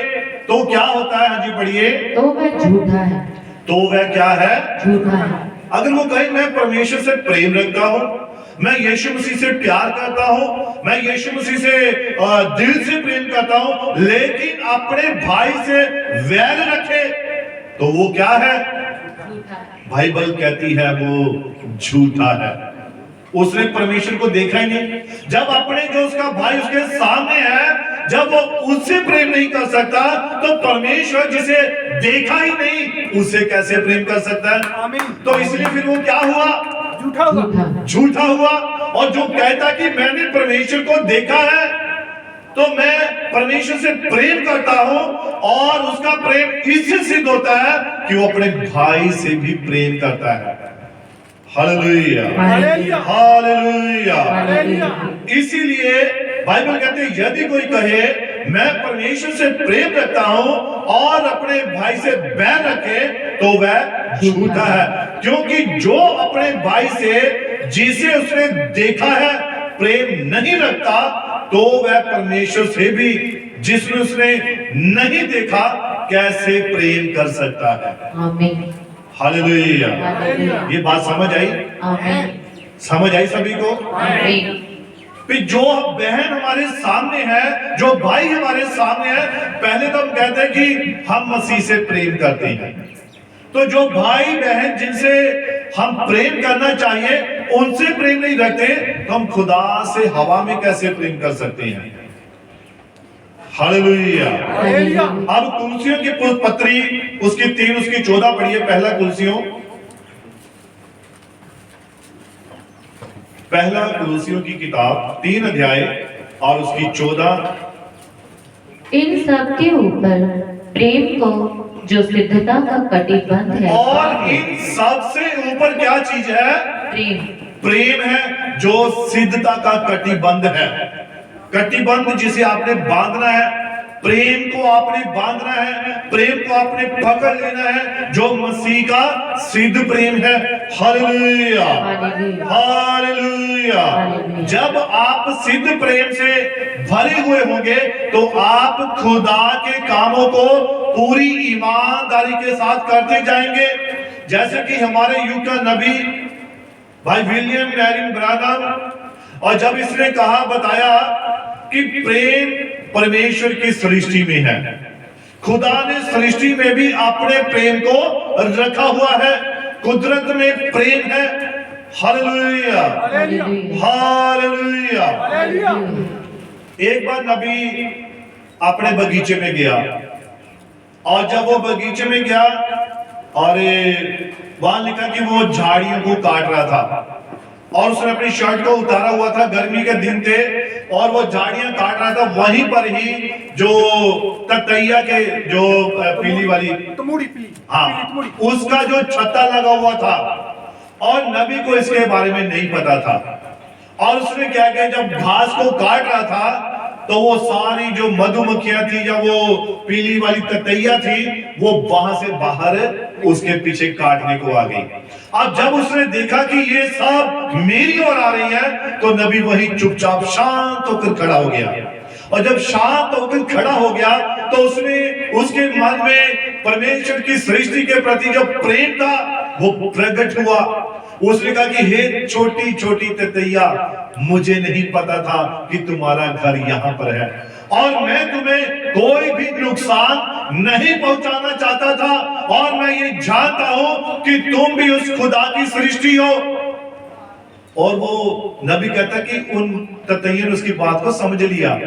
S1: तो क्या होता है? हाँ जी पढ़िए।
S3: तो वह झूठा है।
S1: तो वह क्या है?
S3: झूठा है।
S1: अगर वो कहे मैं परमेश्वर से प्रेम रखता हूँ, मैं यीशु मसीह से प्यार करता हूँ, मैं यीशु मसीह से दिल से प्रेम करता हूँ, लेकिन अपने भाई से वैर रखे, तो वो क्या है? बाइबल कहती है वो झूठा है। उसने परमेश्वर को देखा ही नहीं। जब अपने जो उसका भाई उसके सामने है, जब वो उससे प्रेम नहीं कर सकता, तो परमेश्वर जिसे देखा ही नहीं उससे कैसे प्रेम कर सकता है?
S2: आमीन।
S1: तो इसलिए फिर वो क्या हुआ?
S2: झूठा हुआ।
S3: झूठा।
S1: झूठा हुआ। और जो कहता कि मैंने परमेश्वर को देखा है, तो मैं परमेश्वर से प्रेम करता हूं, और उसका प्रेम इससे सिद्ध होता है कि वो अपने भाई से भी प्रेम करता है। Hallelujah,
S2: hallelujah,
S1: hallelujah.
S2: हालेलुया।
S1: इसीलिए बाइबल कहते हैं यदि कोई कहे मैं परमेश्वर से प्रेम रखता हूं और अपने भाई से बैर रखे, तो वह झूठा है। क्योंकि जो अपने भाई से जिसे उसने देखा है प्रेम नहीं रखता, तो वह परमेश्वर से भी जिसने उसने नहीं देखा कैसे प्रेम कर सकता है?
S3: आमीन।
S1: हालेलुया।
S3: हालेलुया।
S1: ये बात समझ आई?
S3: आमीन।
S1: समझ आई सभी को?
S3: आमीन।
S1: कि जो बहन हमारे सामने है, जो भाई हमारे सामने है, पहले तो हम कहते हैं कि हम मसीह से प्रेम करते हैं। तो जो भाई बहन जिनसे हम प्रेम करना चाहिए उनसे प्रेम नहीं रखते, तो हम खुदा से हवा में कैसे प्रेम कर सकते हैं? हालेलुया।
S2: हालेलुया।
S1: अब कुलसियों की पत्री उसकी 3 उसकी 14 पढ़िए। पहला कुलसियों की किताब 3 अध्याय और उसकी 14।
S3: इन सब के ऊपर प्रेम को जो सिद्धता का कटिबंध है,
S1: और इन सबसे ऊपर क्या चीज है?
S3: प्रेम।
S1: प्रेम है जो सिद्धता का कटिबंध है। कटिबंध जिसे आपने बांधना है, प्रेम को आपने बांधना है, प्रेम को आपने पकड़ लेना है, जो मसीह का सिद्ध प्रेम है। Hallelujah,
S3: hallelujah.
S1: हालेलुया।
S3: हालेलुया।
S1: जब आप सिद्ध प्रेम से भरे हुए होंगे, तो आप खुदा के कामों को पूरी ईमानदारी के साथ करते जाएंगे। जैसे कि हमारे युग का नबी भाई विलियम मैरिन ब्रानम, और जब इसने कहा बताया कि प्रेम परमेश्वर की सृष्टि में है, खुदा ने सृष्टि में भी अपने प्रेम को रखा हुआ है, कुदरत में प्रेम है। Hallelujah,
S2: hallelujah.
S1: हालेलुया।
S2: हालेलुया।
S1: एक बार नबी अपने बगीचे में गया, और जब वो बगीचे में गया और वहां लिखा कि वो झाड़ियों को काट रहा था, और उसने अपनी शर्ट को उतारा हुआ था, गर्मी के दिन थे, और वो झाड़ियां काट रहा था। वहीं पर ही जो ततैया के जो पीली वाली,
S2: तमूड़ी पीली,
S1: हाँ,
S2: तमूड़ी।
S1: उसका जो छत्ता लगा हुआ था, और नबी को इसके बारे में नहीं पता था। और उसने क्या किया, जब घास को काट रहा था, तो वो सारी जो मधुमक्खियां थी या वो पीली वाली ततैया थी, वो वहां से बाहर उसके पीछे काटने को आ गई। अब जब उसने देखा कि ये सब मेरी ओर आ रही है, तो नबी वही चुपचाप शांत होकर खड़ा हो गया। और जब शांत होकर खड़ा हो गया, तो उसने उसके मन में परमेश्वर की सृष्टि के प्रति जो प्रेम था वो प्रकट हुआ। उसने कहा कि हे छोटी छोटी ततैया, मुझे नहीं पता था कि तुम्हारा घर यहाँ पर है, और मैं तुम्हें कोई भी नुकसान नहीं पहुंचाना चाहता था, और मैं ये जानता हूं कि तुम भी उस खुदा की सृष्टि हो। और वो नबी कहता कि उन ततैया ने उसकी बात को समझ लिया,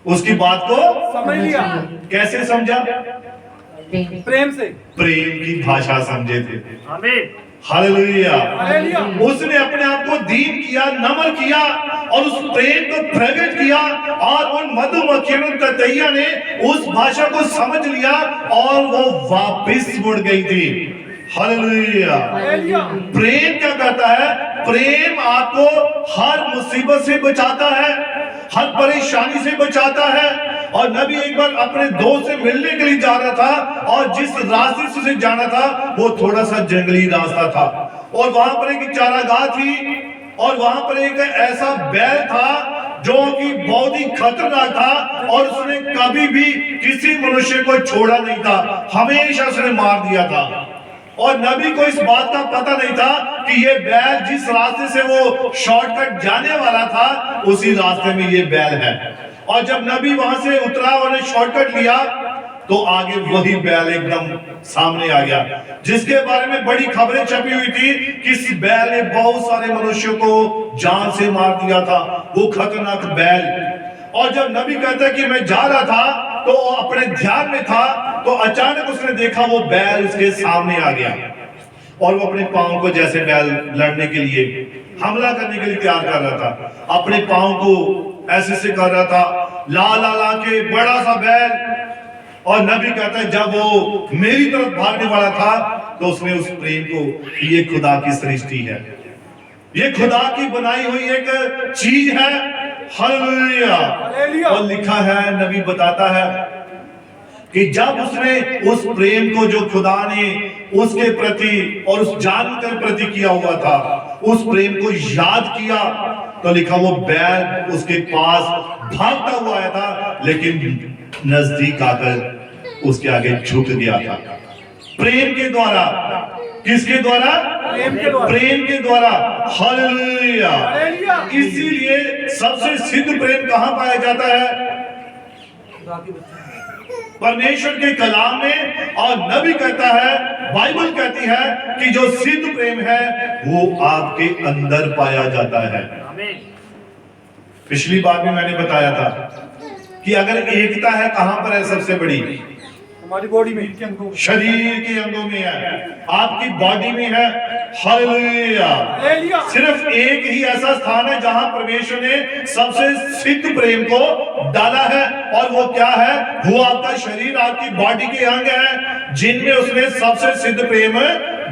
S1: उसकी बात को
S2: समझ लिया।
S1: कैसे समझा?
S2: प्रेम से।
S1: प्रेम की भाषा समझे थे।
S2: आमीन।
S1: हालेलुया।
S2: हालेलुया।
S1: उसने अपने आप को दीन किया, नम्र किया, और उस प्रेम को प्रकट किया, और उन मधुमक्खियों ततैया ने उस भाषा को समझ लिया, और वो वापस मुड़ गई थी। हालेलुया।
S2: हालेलुया।
S1: प्रेम क्या करता है? प्रेम आपको हर मुसीबत से बचाता है, हर परेशानी से बचाता है। और नबी एक बार अपने दोस्त से मिलने के लिए जा रहा था, और जिस रास्ते से उसे जाना था वो थोड़ा सा जंगली रास्ता था, और वहां पर एक चारागाह थी, और वहां पर एक ऐसा बैल था जो कि बहुत ही खतरनाक था, और उसने कभी भी किसी मनुष्य को छोड़ा नहीं था, हमेशा उसने मार दिया था। और नबी को इस बात का पता नहीं था कि ये बैल जिस रास्ते से वो शॉर्टकट जाने वाला था, उसी रास्ते में ये बैल है। और जब नबी वहां से उतरा और शॉर्टकट लिया, तो आगे वही बैल एकदम सामने आ गया, जिसके बारे में बड़ी खबरें छपी हुई थी कि इस बैल ने बहुत सारे मनुष्यों को जान से मार दिया था, वो खतरनाक बैल। और जब नबी कहता है कि मैं जा रहा था तो अपने ध्यान में था, तो अचानक उसने देखा वो बैल उसके सामने आ गया और वो अपने पांव को जैसे बैल लड़ने के लिए, हमला करने के लिए तैयार कर रहा था, अपने पांव को ऐसे से कर रहा था, ला ला ला के बड़ा सा बैल। और नबी कहता है जब वो मेरी तरफ भागने वाला था तो उसने उस प्रेम को, ये खुदा की सृष्टि है, ये खुदा की बनाई हुई एक चीज है, हालेलुया। और लिखा है, नबी बताता है कि जब उसने उस प्रेम को जो खुदा ने उसके प्रति और उस जानकर प्रति किया हुआ था, उस प्रेम को याद किया, तो लिखा वो बैल उसके पास भागता हुआ आया था, लेकिन नजदीक आकर उसके आगे झुक गया था। प्रेम के द्वारा, किसके द्वारा? प्रेम के द्वारा, हालेलुया। इसीलिए सबसे सिद्ध प्रेम कहां पाया जाता है? परमेश्वर के कलाम में। और नबी कहता है, बाइबल कहती है कि जो सिद्ध प्रेम है वो आपके अंदर पाया जाता है। पिछली बार में मैंने बताया था कि अगर एकता है कहां पर है सबसे बड़ी?
S2: हमारी बॉडी में,
S1: शरीर के अंगों में है, आपकी बॉडी में है, हालेलुया। सिर्फ एक ही ऐसा स्थान है जहां परमेश्वर ने सबसे सिद्ध प्रेम को डाला है, और वो क्या है? वो आपका शरीर, आपकी बॉडी के अंग है जिनमें उसने सबसे सिद्ध प्रेम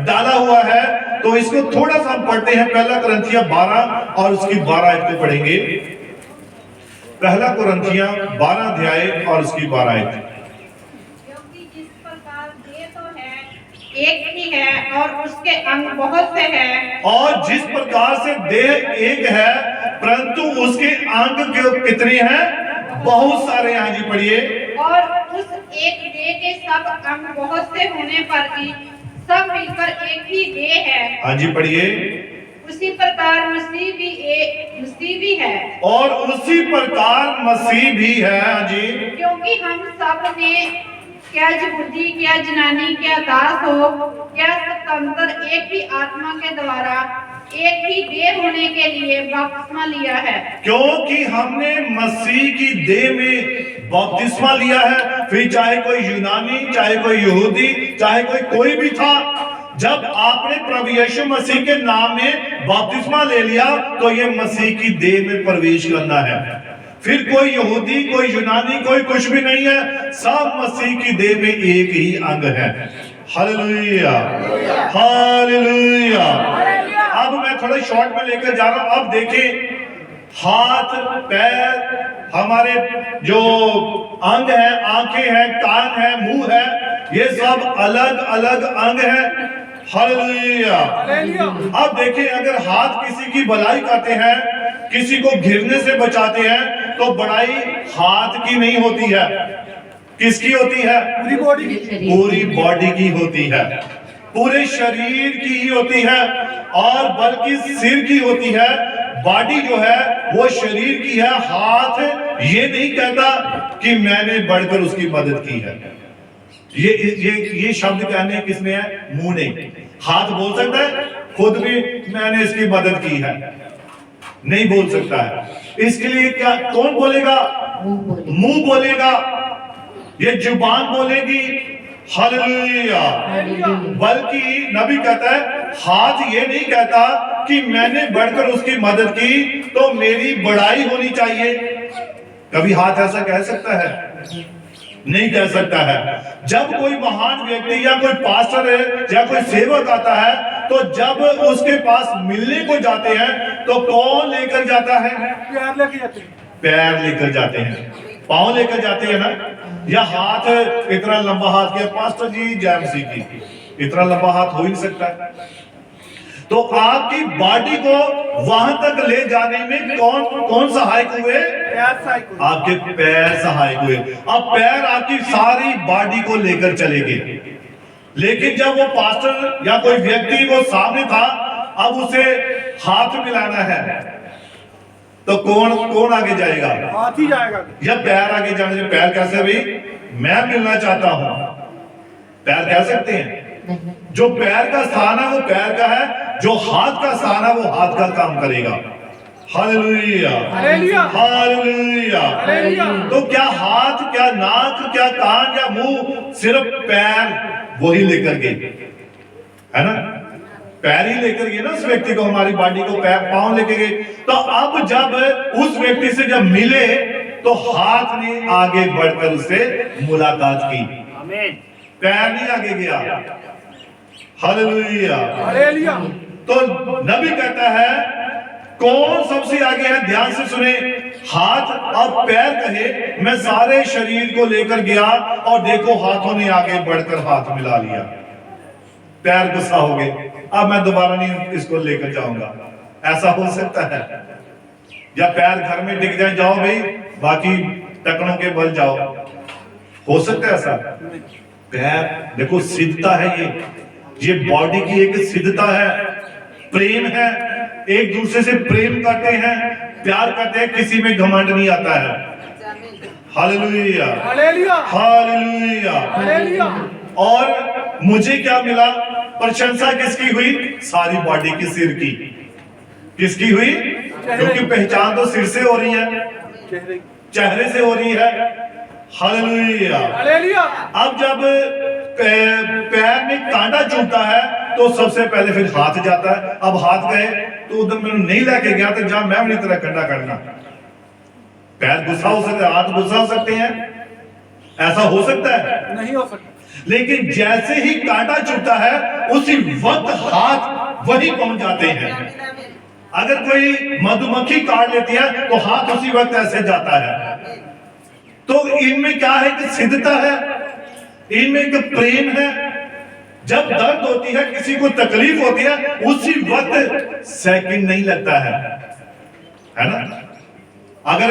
S1: डाला हुआ है। तो इसको थोड़ा सा हम पढ़ते हैं, पहला कुरिन्थियों 12 और उसकी 12 आयतें पढ़ेंगे। पहला कुरिन्थियों 12 अध्याय और उसकी 12 आयत।
S4: एक ही है और उसके अंग बहुत से हैं।
S1: और जिस प्रकार से देह एक है परंतु उसके अंग कितने हैं? बहुत सारे। हाँ जी पढ़िए।
S4: और उस एक देह के सब अंग बहुत से होने पर भी सब मिलकर एक ही देह है।
S1: हाँ जी पढ़िए।
S4: उसी प्रकार मसीह भी है।
S1: और उसी प्रकार मसीह भी है। हाँ जी।
S4: क्योंकि हम सब ने, क्या यहूदी, क्या जनानी, क्या दास हो, क्या स्वतंत्र, एक ही आत्मा के द्वारा एक ही देह होने के लिए बपतिस्मा लिया है।
S1: क्योंकि हमने मसीह की देह में बपतिस्मा लिया है, फिर चाहे कोई यूनानी, चाहे कोई यहूदी, चाहे कोई भी था, जब आपने प्रभु यीशु मसीह के नाम में बपतिस्मा ले लिया तो ये मसीह की देह में प्रवेश करना है। फिर कोई यहूदी, कोई यूनानी, कोई कुछ भी नहीं है, सब मसीह की देह में एक ही अंग है। Hallelujah, hallelujah. अब मैं थोड़ा शॉर्ट में लेकर जा रहा हूं। अब देखें, हाथ, पैर, हमारे जो अंग है, आंखें हैं, कान है, मुंह है, ये सब अलग अलग अंग है। हालेलुया। अब देखें, अगर हाथ किसी की भलाई करते हैं, किसी को घिरने से बचाते हैं, तो बड़ाई हाथ की नहीं होती है, किसकी होती है?
S2: पूरी बॉडी की,
S1: पूरी बॉडी की होती है, पूरे शरीर की ही होती है, और बल्कि सिर की होती है। बॉडी जो है वो शरीर की है। हाथ ये नहीं कहता कि मैंने बढ़कर उसकी मदद की है। ये शब्द कहने किसने है? मुंह ने। हाथ बोल सकता है खुद भी मैंने इसकी मदद की है? नहीं बोल सकता है। इसके लिए क्या, कौन बोलेगा? मुंह बोलेगा, ये जुबान बोलेगी। हालेलुया। बल्कि नबी कहता है, हाथ ये नहीं कहता कि मैंने बढ़कर उसकी मदद की तो मेरी बड़ाई होनी चाहिए। कभी हाथ ऐसा कह सकता है? नहीं कह सकता है। जब कोई महान व्यक्ति या कोई पास्टर है या कोई सेवक आता है, तो जब उसके पास मिलने को जाते हैं तो कौन लेकर जाता है?
S2: पैर लेके जाते हैं,
S1: पैर लेकर जाते हैं, पांव लेकर जाते हैं ना। या हाथ, इतना लंबा हाथ क्या पास्टर जी जैमसी की, इतना लंबा हाथ हो ही नहीं सकता है। तो आपकी बॉडी को वहां तक ले जाने में कौन सहायक हुए? आपके पैर सहायक हुए। अब पैर आपकी सारी बॉडी को लेकर चले गए, लेकिन जब वो पास्टर या कोई व्यक्ति वो सामने था, अब उसे हाथ मिलाना है, तो कौन आगे जाएगा?
S2: हाथ ही जाएगा।
S1: या पैर आगे जाने से? पैर कैसे भाई? मैं मिलना चाहता हूं, पैर कह सकते हैं?
S3: नहीं।
S1: जो पैर का स्थान है वो पैर का है, जो हाथ का स्थान है वो हाथ का काम करेगा। Hallelujah,
S2: hallelujah,
S1: hallelujah.
S2: हालेलुया।
S1: तो क्या हाथ, क्या नाक, क्या कान, या मुंह, सिर्फ पैर वही लेकर गए, है ना? पैर ही लेकर गए ना उस व्यक्ति को, हमारी बॉडी को पैर पांव लेके गए। तो अब जब उस व्यक्ति से जब मिले तो हाथ ने आगे बढ़कर उससे मुलाकात की, पैर नहीं आगे गया। Hallelujah,
S2: hallelujah.
S1: तो नबी कहता है कौन सबसे आगे है? ध्यान से सुने, हाथ अब पैर कहे, मैं सारे शरीर को लेकर गया और देखो हाथों ने आगे बढ़कर हाथ मिला लिया। पैर गुस्सा हो गए, अब मैं दोबारा नहीं इसको लेकर जाऊंगा। ऐसा हो सकता है? या पैर घर में टिक जाए, जाओ भाई बाकी टकनों के बल जाओ, हो सकता है ऐसा? पैर देखो सिद्धता है, ये बॉडी की एक सिद्धता है, प्रेम है, एक दूसरे से प्रेम करते हैं, प्यार करते हैं, किसी में घमंड नहीं आता है। Hallelujah,
S2: hallelujah,
S1: hallelujah,
S2: hallelujah.
S1: और मुझे क्या मिला? प्रशंसा किसकी हुई? सारी बॉडी की, सिर की। किसकी हुई? क्योंकि पहचान तो सिर से हो रही है, चेहरे से हो रही है। Hallelujah,
S2: hallelujah.
S1: अब जब पैर में कांटा चुभता है तो सबसे पहले फिर हाथ जाता है। अब हाथ गए तो उधर मैं नहीं लेके गया तो जहां मैं अपनी तरह कंडा करना। पैर गुस्सा हो सकते हैं, हाथ गुस्सा हो सकते हैं, ऐसा हो सकता है?
S2: नहीं हो सकता।
S1: लेकिन जैसे ही कांटा चुभता है उसी वक्त हाथ वही पहुंच जाते हैं। अगर कोई मधुमक्खी काट लेती है तो हाथ उसी वक्त ऐसे जाता है। तो इनमें क्या है कि सिद्धता है, इनमें एक प्रेम है। जब दर्द होती है, किसी को तकलीफ होती है, उसी वक्त सेकंड नहीं लगता है ना? अगर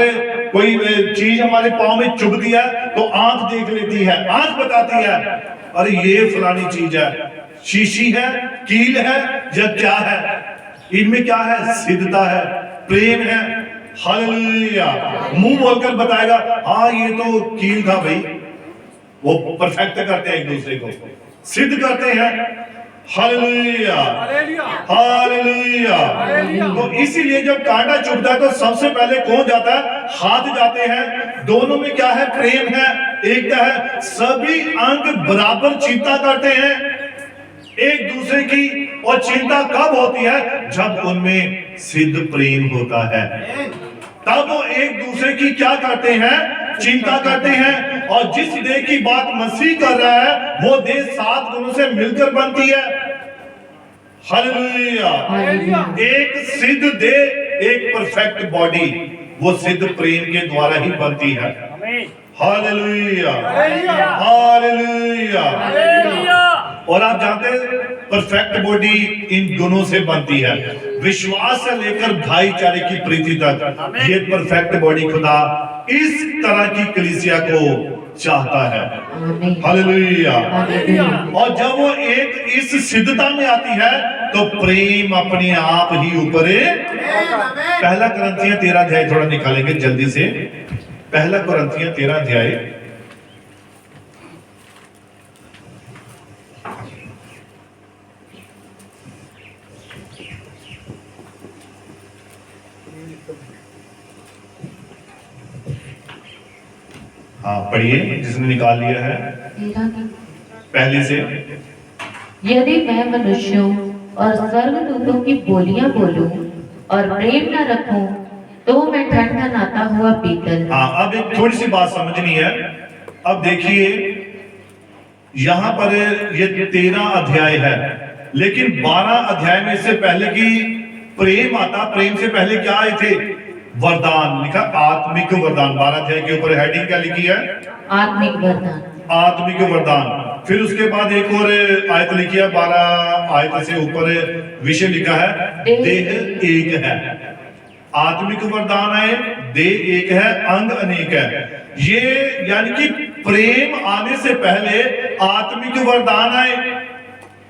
S1: कोई चीज हमारे पांव में चुभती है तो आंख देख लेती है, आंख बताती है अरे ये फलानी चीज है, शीशी है, कील है या क्या है। इनमें क्या है? सिद्धता है, प्रेम है। हालेलुया, मुंह बोलकर बताएगा हाँ ये तो कील था भाई। वो परफेक्ट करते हैं, एक दूसरे को सिद्ध करते हैं। Hallelujah,
S2: hallelujah,
S1: hallelujah.
S2: हालेलुया।
S1: तो इसीलिए जब कांटा चुभता है तो सबसे पहले कौन जाता है? हाथ जाते हैं। दोनों में क्या है? प्रेम है। एक क्या है? सभी अंग बराबर चिंता करते हैं एक दूसरे की। और चिंता कब होती है? जब उनमें सिद्ध प्रेम होता है, तब वो एक दूसरे की क्या करते हैं? चिंता करते हैं। और जिस देह की बात मसीह कर रहा है वो देह 7 गुणों से मिलकर बनती है। Hallelujah,
S2: hallelujah.
S1: एक सिद्ध देह, एक परफेक्ट बॉडी, वो सिद्ध प्रेम के द्वारा ही बनती है। Hallelujah, hallelujah, hallelujah. और आप जानते हैं परफेक्ट बॉडी इन गुणों से बनती है, विश्वास से लेकर भाईचारे की प्रीति तक। ये परफेक्ट बॉडी खुदा इस तरह की कलीसिया को चाहता है। हालेलुया। और जब वो एक इस सिद्धता में आती है तो प्रेम अपने आप ही ऊपर। पहला कुरिन्थियों 13 अध्याय थोड़ा निकालेंगे जल्दी से। पहला कुरिन्थियों 13 अध्याय। हाँ पढ़िए, जिसने निकाल लिया है पहले से।
S3: यदि मैं मनुष्यों और स्वर्गदूतों की बोलियां बोलूं और प्रेम न रखूं तो मैं ठनठनाता हुआ पीतल।
S1: हाँ, अब एक थोड़ी सी बात समझनी है। अब देखिए यहाँ पर ये 13 अध्याय है, लेकिन 12 अध्याय में इससे पहले की प्रेम आता। प्रेम से पहले क्या आए थे? वरदान लिखा, आत्मिक वरदान। 12 अध्याय के ऊपर हेडिंग क्या लिखी है?
S3: आत्मिक वरदान,
S1: आत्मिक वरदान। फिर उसके बाद एक और आयत लिखी है, 12 आयत से ऊपर विषय लिखा है देह एक है। आत्मिक वरदान है, देह एक है, अंग अनेक है। ये यानी कि प्रेम आने से पहले आत्मिक वरदान आए।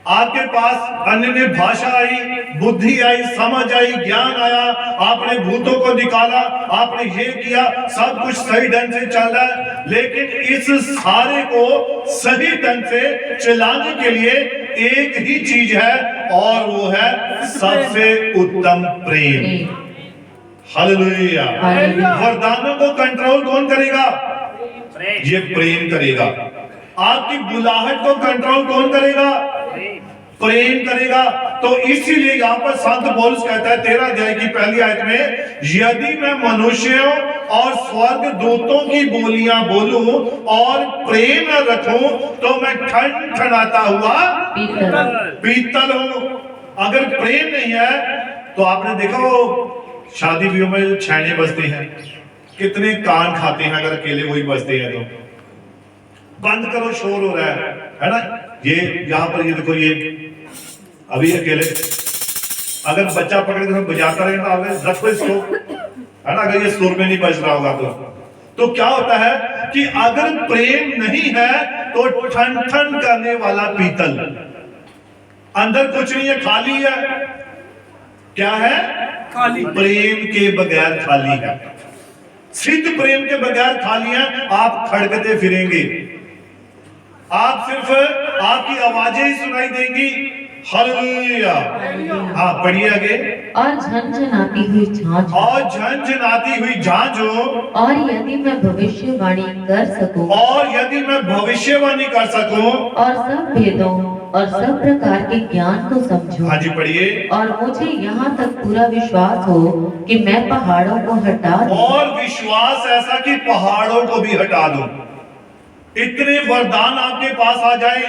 S1: आपके पास अन्य भाषा आई, बुद्धि आई, समझ आई, ज्ञान आया, आपने भूतों को निकाला, आपने ये किया, सब कुछ सही ढंग से चल रहा है, लेकिन इस सारे को सही ढंग से चलाने के लिए एक ही चीज है और वो है सबसे उत्तम प्रेम। हालेलुया। वरदानों को कंट्रोल कौन करेगा? ये प्रेम करेगा। आपकी बुलाहट को कंट्रोल कौन करेगा? प्रेम करेगा। तो इसीलिए यहाँ पर संत पौलुस कहता है 13 अध्याय की पहली आयत में, यदि मैं मनुष्यों और स्वर्ग दूतों की बोलियां बोलूं और प्रेम न रखूं तो मैं ठनठनाता हुआ पीतल हूं। अगर प्रेम नहीं है तो आपने देखा वो शादी ब्याह में छैने बजते हैं, कितने कान खाते हैं अगर अकेले वही बजते हैं तो। बंद करो, शोर हो रहा है ना। ये यहाँ पर ये देखो, ये अभी अकेले अगर बच्चा पकड़ के बजाता रहेगा तो रखो इसको, है ना, अगर ये सुर में नहीं बज रहा होगा तो क्या होता है कि अगर प्रेम नहीं है तो ठन ठन करने वाला पीतल, अंदर कुछ नहीं है, खाली है। क्या है? खाली। प्रेम के बगैर खाली है। सिद्ध प्रेम के बगैर खाली है। आप खड़कते फिरेंगे, आप सिर्फ आपकी आवाजें ही सुनाई देंगी। हालेलुया। हाँ, पढ़िए आगे।
S3: और झनझनाती हुई झांझ,
S1: और झनझनाती हुई झांझ हो,
S3: और यदि मैं भविष्यवाणी कर सकूं,
S1: और यदि मैं भविष्यवाणी कर सकूं,
S3: और सब भेदों और सब प्रकार के ज्ञान को समझूं,
S1: हाँ जी पढ़िए,
S3: और मुझे यहाँ तक पूरा विश्वास हो कि मैं पहाड़ों को हटा दूं,
S1: और विश्वास ऐसा कि पहाड़ों को भी हटा दूं। इतने वरदान आपके पास आ जाए,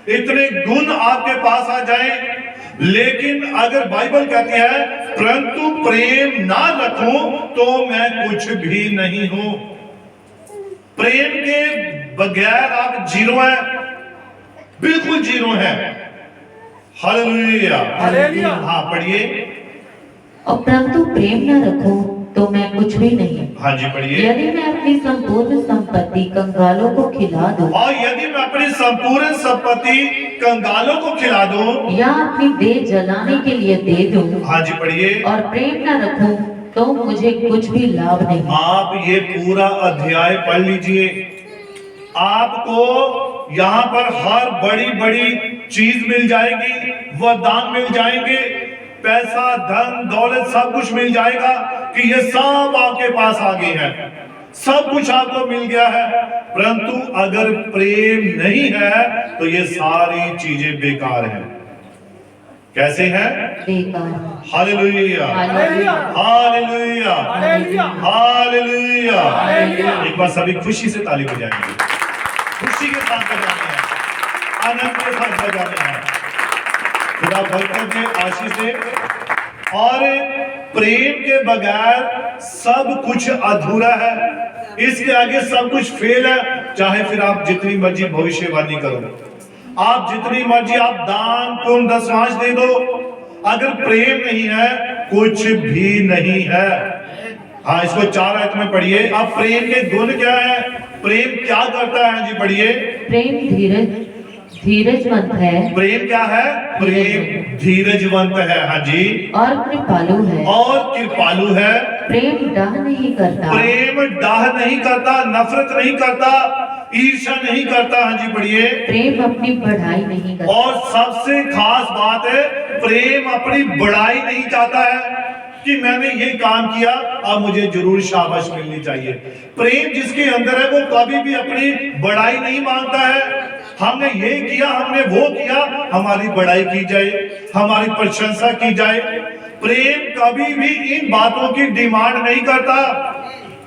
S1: इतने गुण आपके पास आ जाए, लेकिन अगर बाइबल कहती है परंतु प्रेम ना रखूं तो मैं कुछ भी नहीं हूं। प्रेम के बगैर आप जीरो हैं, बिल्कुल जीरो हैं। हालेलुया।
S2: हालेलुया।
S1: हाँ पढ़िए।
S3: और परंतु प्रेम न रखूं तो मैं कुछ भी नहीं।
S1: हाँ जी पढ़िए।
S3: यदि मैं अपनी संपूर्ण संपत्ति कंगालों को खिला दूं,
S1: और यदि मैं अपनी संपूर्ण संपत्ति कंगालों को खिला दूं,
S3: या अपनी देह जलाने के लिए दे दूं,
S1: हाँ जी पढ़िए,
S3: और प्रेम न रखूं तो मुझे कुछ भी लाभ नहीं।
S1: आप ये पूरा अध्याय पढ़ लीजिए, आपको यहाँ पर हर बड़ी बड़ी चीज मिल जाएगी, वरदान मिल जाएंगे, पैसा धन दौलत सब कुछ मिल जाएगा कि ये सब आपके पास आ गए हैं, सब कुछ आपको मिल गया है। परंतु अगर प्रेम नहीं है तो ये सारी चीजें बेकार हैं। कैसे हैं?
S3: बेकार।
S1: Hallelujah,
S3: hallelujah.
S1: Hallelujah,
S2: hallelujah.
S1: Hallelujah.
S2: Hallelujah.
S1: एक बार सभी खुशी से ताली बजाएंगे, खुशी के साथ बजाने हैं, आनंद के साथ बजाने हैं। खुदा बरकत दे, आशीष दे। और प्रेम के बगैर सब कुछ अधूरा है, इसके आगे सब कुछ फेल है। चाहे फिर आप जितनी मर्जी भविष्यवाणी करो, आप जितनी मर्जी आप दान पुण्य दशमांश दे दो, अगर प्रेम नहीं है कुछ भी नहीं है। हाँ, इसको 4 आयत में पढ़िए। अब प्रेम के गुण क्या है, प्रेम क्या करता है? जी पढ़िए।
S3: प्रेम धीरजवंत है।
S1: प्रेम क्या है? प्रेम धीरजवंत है। हाँ जी।
S3: और कृपालु है।
S1: और कृपालु है।
S3: प्रेम डाह नहीं करता।
S1: प्रेम डाह नहीं करता, नफरत नहीं करता, ईर्ष्या नहीं करता। हाँ जी पढ़िए।
S3: प्रेम अपनी बढ़ाई नहीं करता।
S1: और सबसे खास बात है, प्रेम अपनी बढ़ाई नहीं चाहता है कि मैंने ये काम किया अब मुझे जरूर शाबाश मिलनी चाहिए। प्रेम जिसके अंदर है वो कभी भी अपनी बढ़ाई नहीं मांगता है, हमने ये किया हमने वो किया, हमारी बढ़ाई की जाए, हमारी प्रशंसा की जाए। प्रेम कभी भी इन बातों की डिमांड नहीं करता,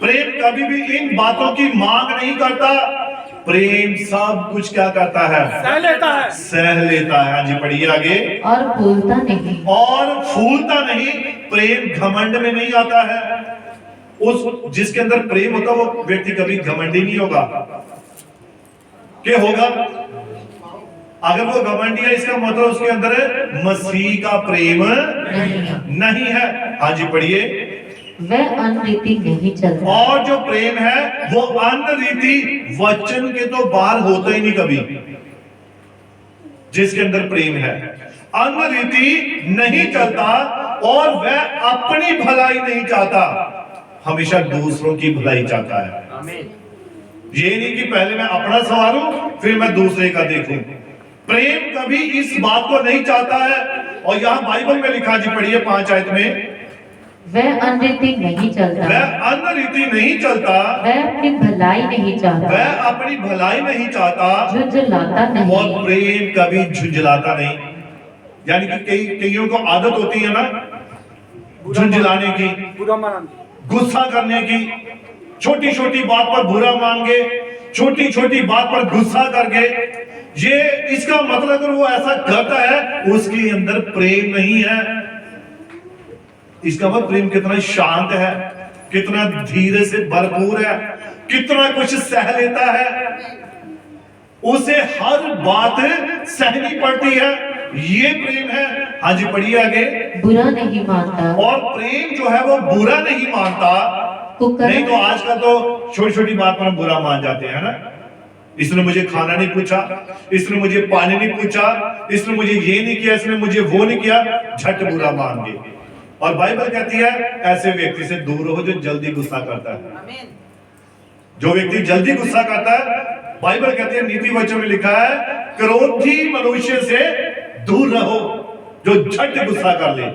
S1: प्रेम कभी भी इन बातों की मांग नहीं करता। प्रेम सब कुछ क्या करता है?
S2: सह लेता है।
S1: सह लेता है। हाँ जी पढ़िए आगे।
S3: और फूलता नहीं। और
S1: फूलता नहीं। प्रेम घमंड में नहीं आता है। उस जिसके अंदर प्रेम होता वो व्यक्ति कभी घमंडी नहीं होगा। क्या होगा? अगर वो घमंडी है इसका मतलब उसके अंदर मसीह का प्रेम नहीं है। हाँ जी पढ़िए।
S3: वह अनरीति नहीं चलता।
S1: और जो प्रेम है वो अनरीति वचन के तो बाहर होता ही नहीं कभी। जिसके अंदर प्रेम है। अन्य रीति नहीं चलता और वह अपनी भलाई नहीं चाहता, हमेशा दूसरों की भलाई चाहता है। ये नहीं कि पहले मैं अपना संवारूं फिर मैं दूसरे का देखूं। प्रेम कभी इस बात को नहीं चाहता है। और यहाँ बाइबल में लिखा, जी पढ़िए 5 आयत में,
S3: वह अनरीति नहीं चलता,
S1: वह अन्य रीति नहीं चलता,
S3: वह अपनी भलाई नहीं चाहता,
S1: वह अपनी भलाई नहीं चाहता,
S3: झुंझलाता
S1: और
S3: नहीं।
S1: प्रेम कभी झुंझलाता नहीं। यानी कि कईयों को आदत होती है ना झुंझलाने की,
S2: बुरा माना,
S1: गुस्सा करने की, छोटी छोटी बात पर बुरा मान के, छोटी छोटी बात पर गुस्सा करके। ये इसका मतलब अगर वो ऐसा करता है उसके अंदर प्रेम नहीं है। इसका मतलब प्रेम कितना शांत है, कितना धीरे से भरपूर है, कितना कुछ सह लेता है, उसे हर बात सहनी पड़ती है, ये प्रेम है। हाँ जी पढ़िए आगे।
S3: बुरा नहीं मानता,
S1: और प्रेम जो है वो बुरा नहीं मानता।
S3: कुकर्म
S1: नहीं तो आजकल तो छोटी छोटी बात पर हम बुरा मान जाते हैं ना। इसने मुझे खाना नहीं पूछा, इसने मुझे पानी नहीं पूछा, इसने मुझे ये नहीं किया, इसने मुझे वो नहीं किया, झट बुरा मान गए। और बाइबल कहती है ऐसे व्यक्ति से दूर रहो जो जल्दी गुस्सा करता है। जो व्यक्ति जल्दी गुस्सा करता है, बाइबल कहती है नीति वचन में लिखा है क्रोधी मनुष्य से दूर रहो जो झट गुस्सा कर ले।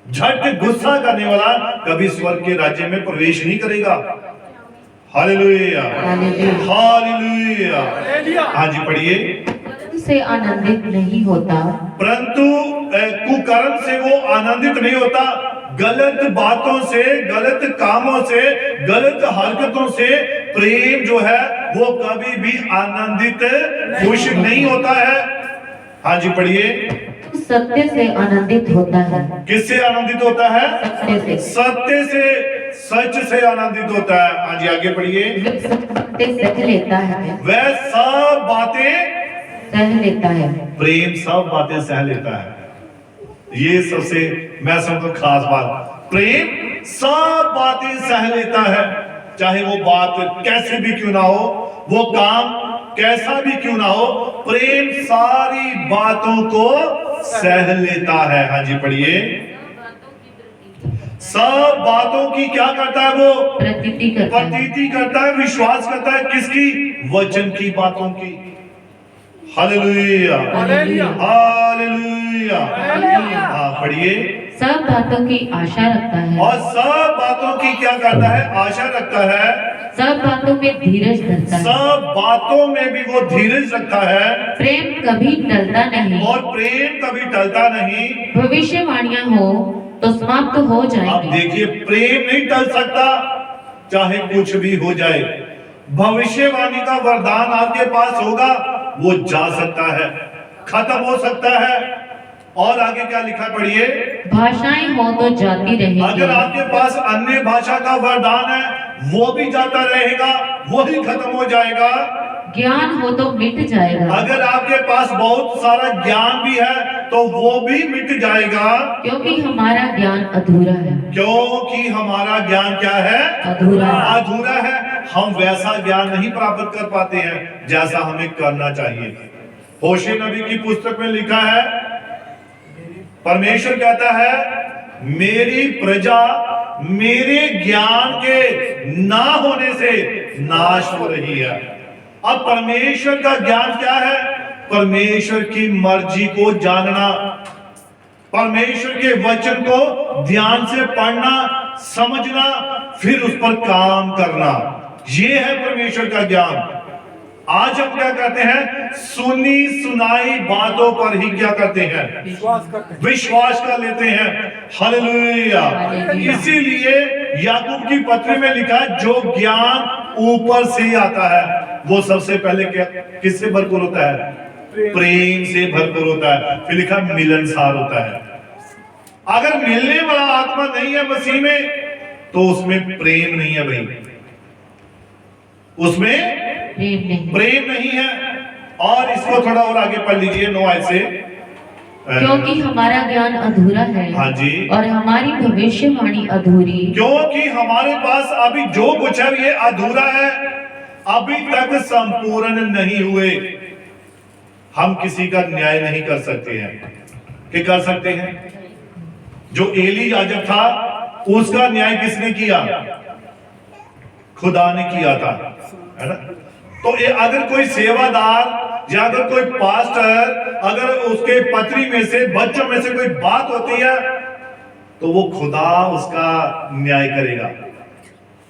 S1: झट गुस्सा करने वाला कभी स्वर्ग के राज्य में प्रवेश नहीं करेगा। Hallelujah, hallelujah. हाँ जी पढ़िए।
S3: से आनंदित नहीं होता,
S1: परंतु कुकर्म से वो आनंदित नहीं होता। गलत बातों से, गलत कामों से, गलत हरकतों से प्रेम जो है वो कभी भी आनंदित खुश नहीं होता है। हाँ जी पढ़िए।
S3: सत्य से आनंदित होता है।
S1: किससे आनंदित होता है?
S3: सत्य से।
S1: सत्य से, सच से आनंदित होता है। हाँ जी आगे पढ़िए।
S3: सत्य सह लेता है,
S1: वह सब बातें
S3: सह लेता है।
S1: प्रेम सब बातें सह लेता है। ये सबसे मैं समझता खास बात, प्रेम सब बातें सह लेता है। चाहे वो बात कैसे भी क्यों ना हो, वो काम कैसा भी क्यों ना हो, प्रेम सारी बातों को सह लेता है। हाँ जी पढ़िए। सब बातों की क्या करता है वो?
S3: प्रतीति करता है।
S1: प्रतीति करता है, विश्वास करता है। किसकी? वचन की बातों की। Hallelujah,
S2: hallelujah,
S1: hallelujah.
S2: हालेलुया।
S1: हाँ पढ़िए।
S3: सब बातों की आशा रखता है,
S1: और सब बातों की क्या करता है? आशा रखता है।
S3: सब बातों में धीरज धरता है।
S1: सब बातों में भी वो धीरज रखता है।
S3: प्रेम कभी टलता नहीं,
S1: और प्रेम कभी टलता नहीं।
S3: भविष्यवाणियां हो तो समाप्त हो
S1: अब
S3: जाएंगी।
S1: देखिए प्रेम नहीं टल सकता, चाहे कुछ भी हो जाए। भविष्यवाणी का वरदान आपके पास होगा, वो जा सकता है, खत्म हो सकता है। और आगे क्या लिखा पढ़िए।
S3: भाषाएं हो तो जाती रहेंगी,
S1: अगर आपके पास अन्य भाषा का वरदान है वो भी जाता रहेगा, वो ही खत्म हो जाएगा।
S3: ज्ञान हो तो मिट जाएगा,
S1: अगर आपके पास बहुत सारा ज्ञान भी है तो वो भी मिट जाएगा।
S3: क्योंकि हमारा ज्ञान अधूरा है।
S1: क्योंकि हमारा ज्ञान क्या है?
S3: अधूरा है।
S1: अधूरा है। हम वैसा ज्ञान नहीं प्राप्त कर पाते हैं जैसा हमें करना चाहिए। होशे नबी की पुस्तक में लिखा है, परमेश्वर कहता है मेरी प्रजा मेरे ज्ञान के ना होने से नाश हो रही है। अब परमेश्वर का ज्ञान क्या है? परमेश्वर की मर्जी को जानना, परमेश्वर के वचन को ध्यान से पढ़ना, समझना, फिर उस पर काम करना, ये है परमेश्वर का ज्ञान। आज हम क्या करते हैं? सुनी सुनाई बातों पर ही क्या करते हैं?
S2: विश्वास करते हैं।
S1: विश्वास कर लेते हैं। हालेलुया।
S3: हालेलुया।
S1: इसीलिए याकूब की पत्री में लिखा है जो ज्ञान ऊपर से ही आता है वो सबसे पहले क्या किससे भरपूर होता है? प्रेम से भरपूर होता है। फिर लिखा मिलनसार होता है। अगर मिलने वाला आत्मा नहीं है मसीह में तो उसमें प्रेम नहीं है भाई, उसमें प्रेम नहीं है। और इसको थोड़ा और आगे पढ़ लीजिए 9 आयत से।
S3: क्योंकि हमारा ज्ञान अधूरा है,
S1: हाँ जी।
S3: और हमारी भविष्यवाणी अधूरी,
S1: क्योंकि हमारे पास अभी जो कुछ है ये अधूरा है, अभी तक संपूर्ण नहीं हुए। हम किसी का न्याय नहीं कर सकते हैं। क्या कर सकते हैं? जो एली याजक था उसका न्याय किसने किया? खुदा ने किया था, है ना? तो अगर कोई सेवादार या अगर कोई पास्टर अगर उसके पत्री में से बच्चों में से कोई बात होती है तो वो खुदा उसका न्याय करेगा।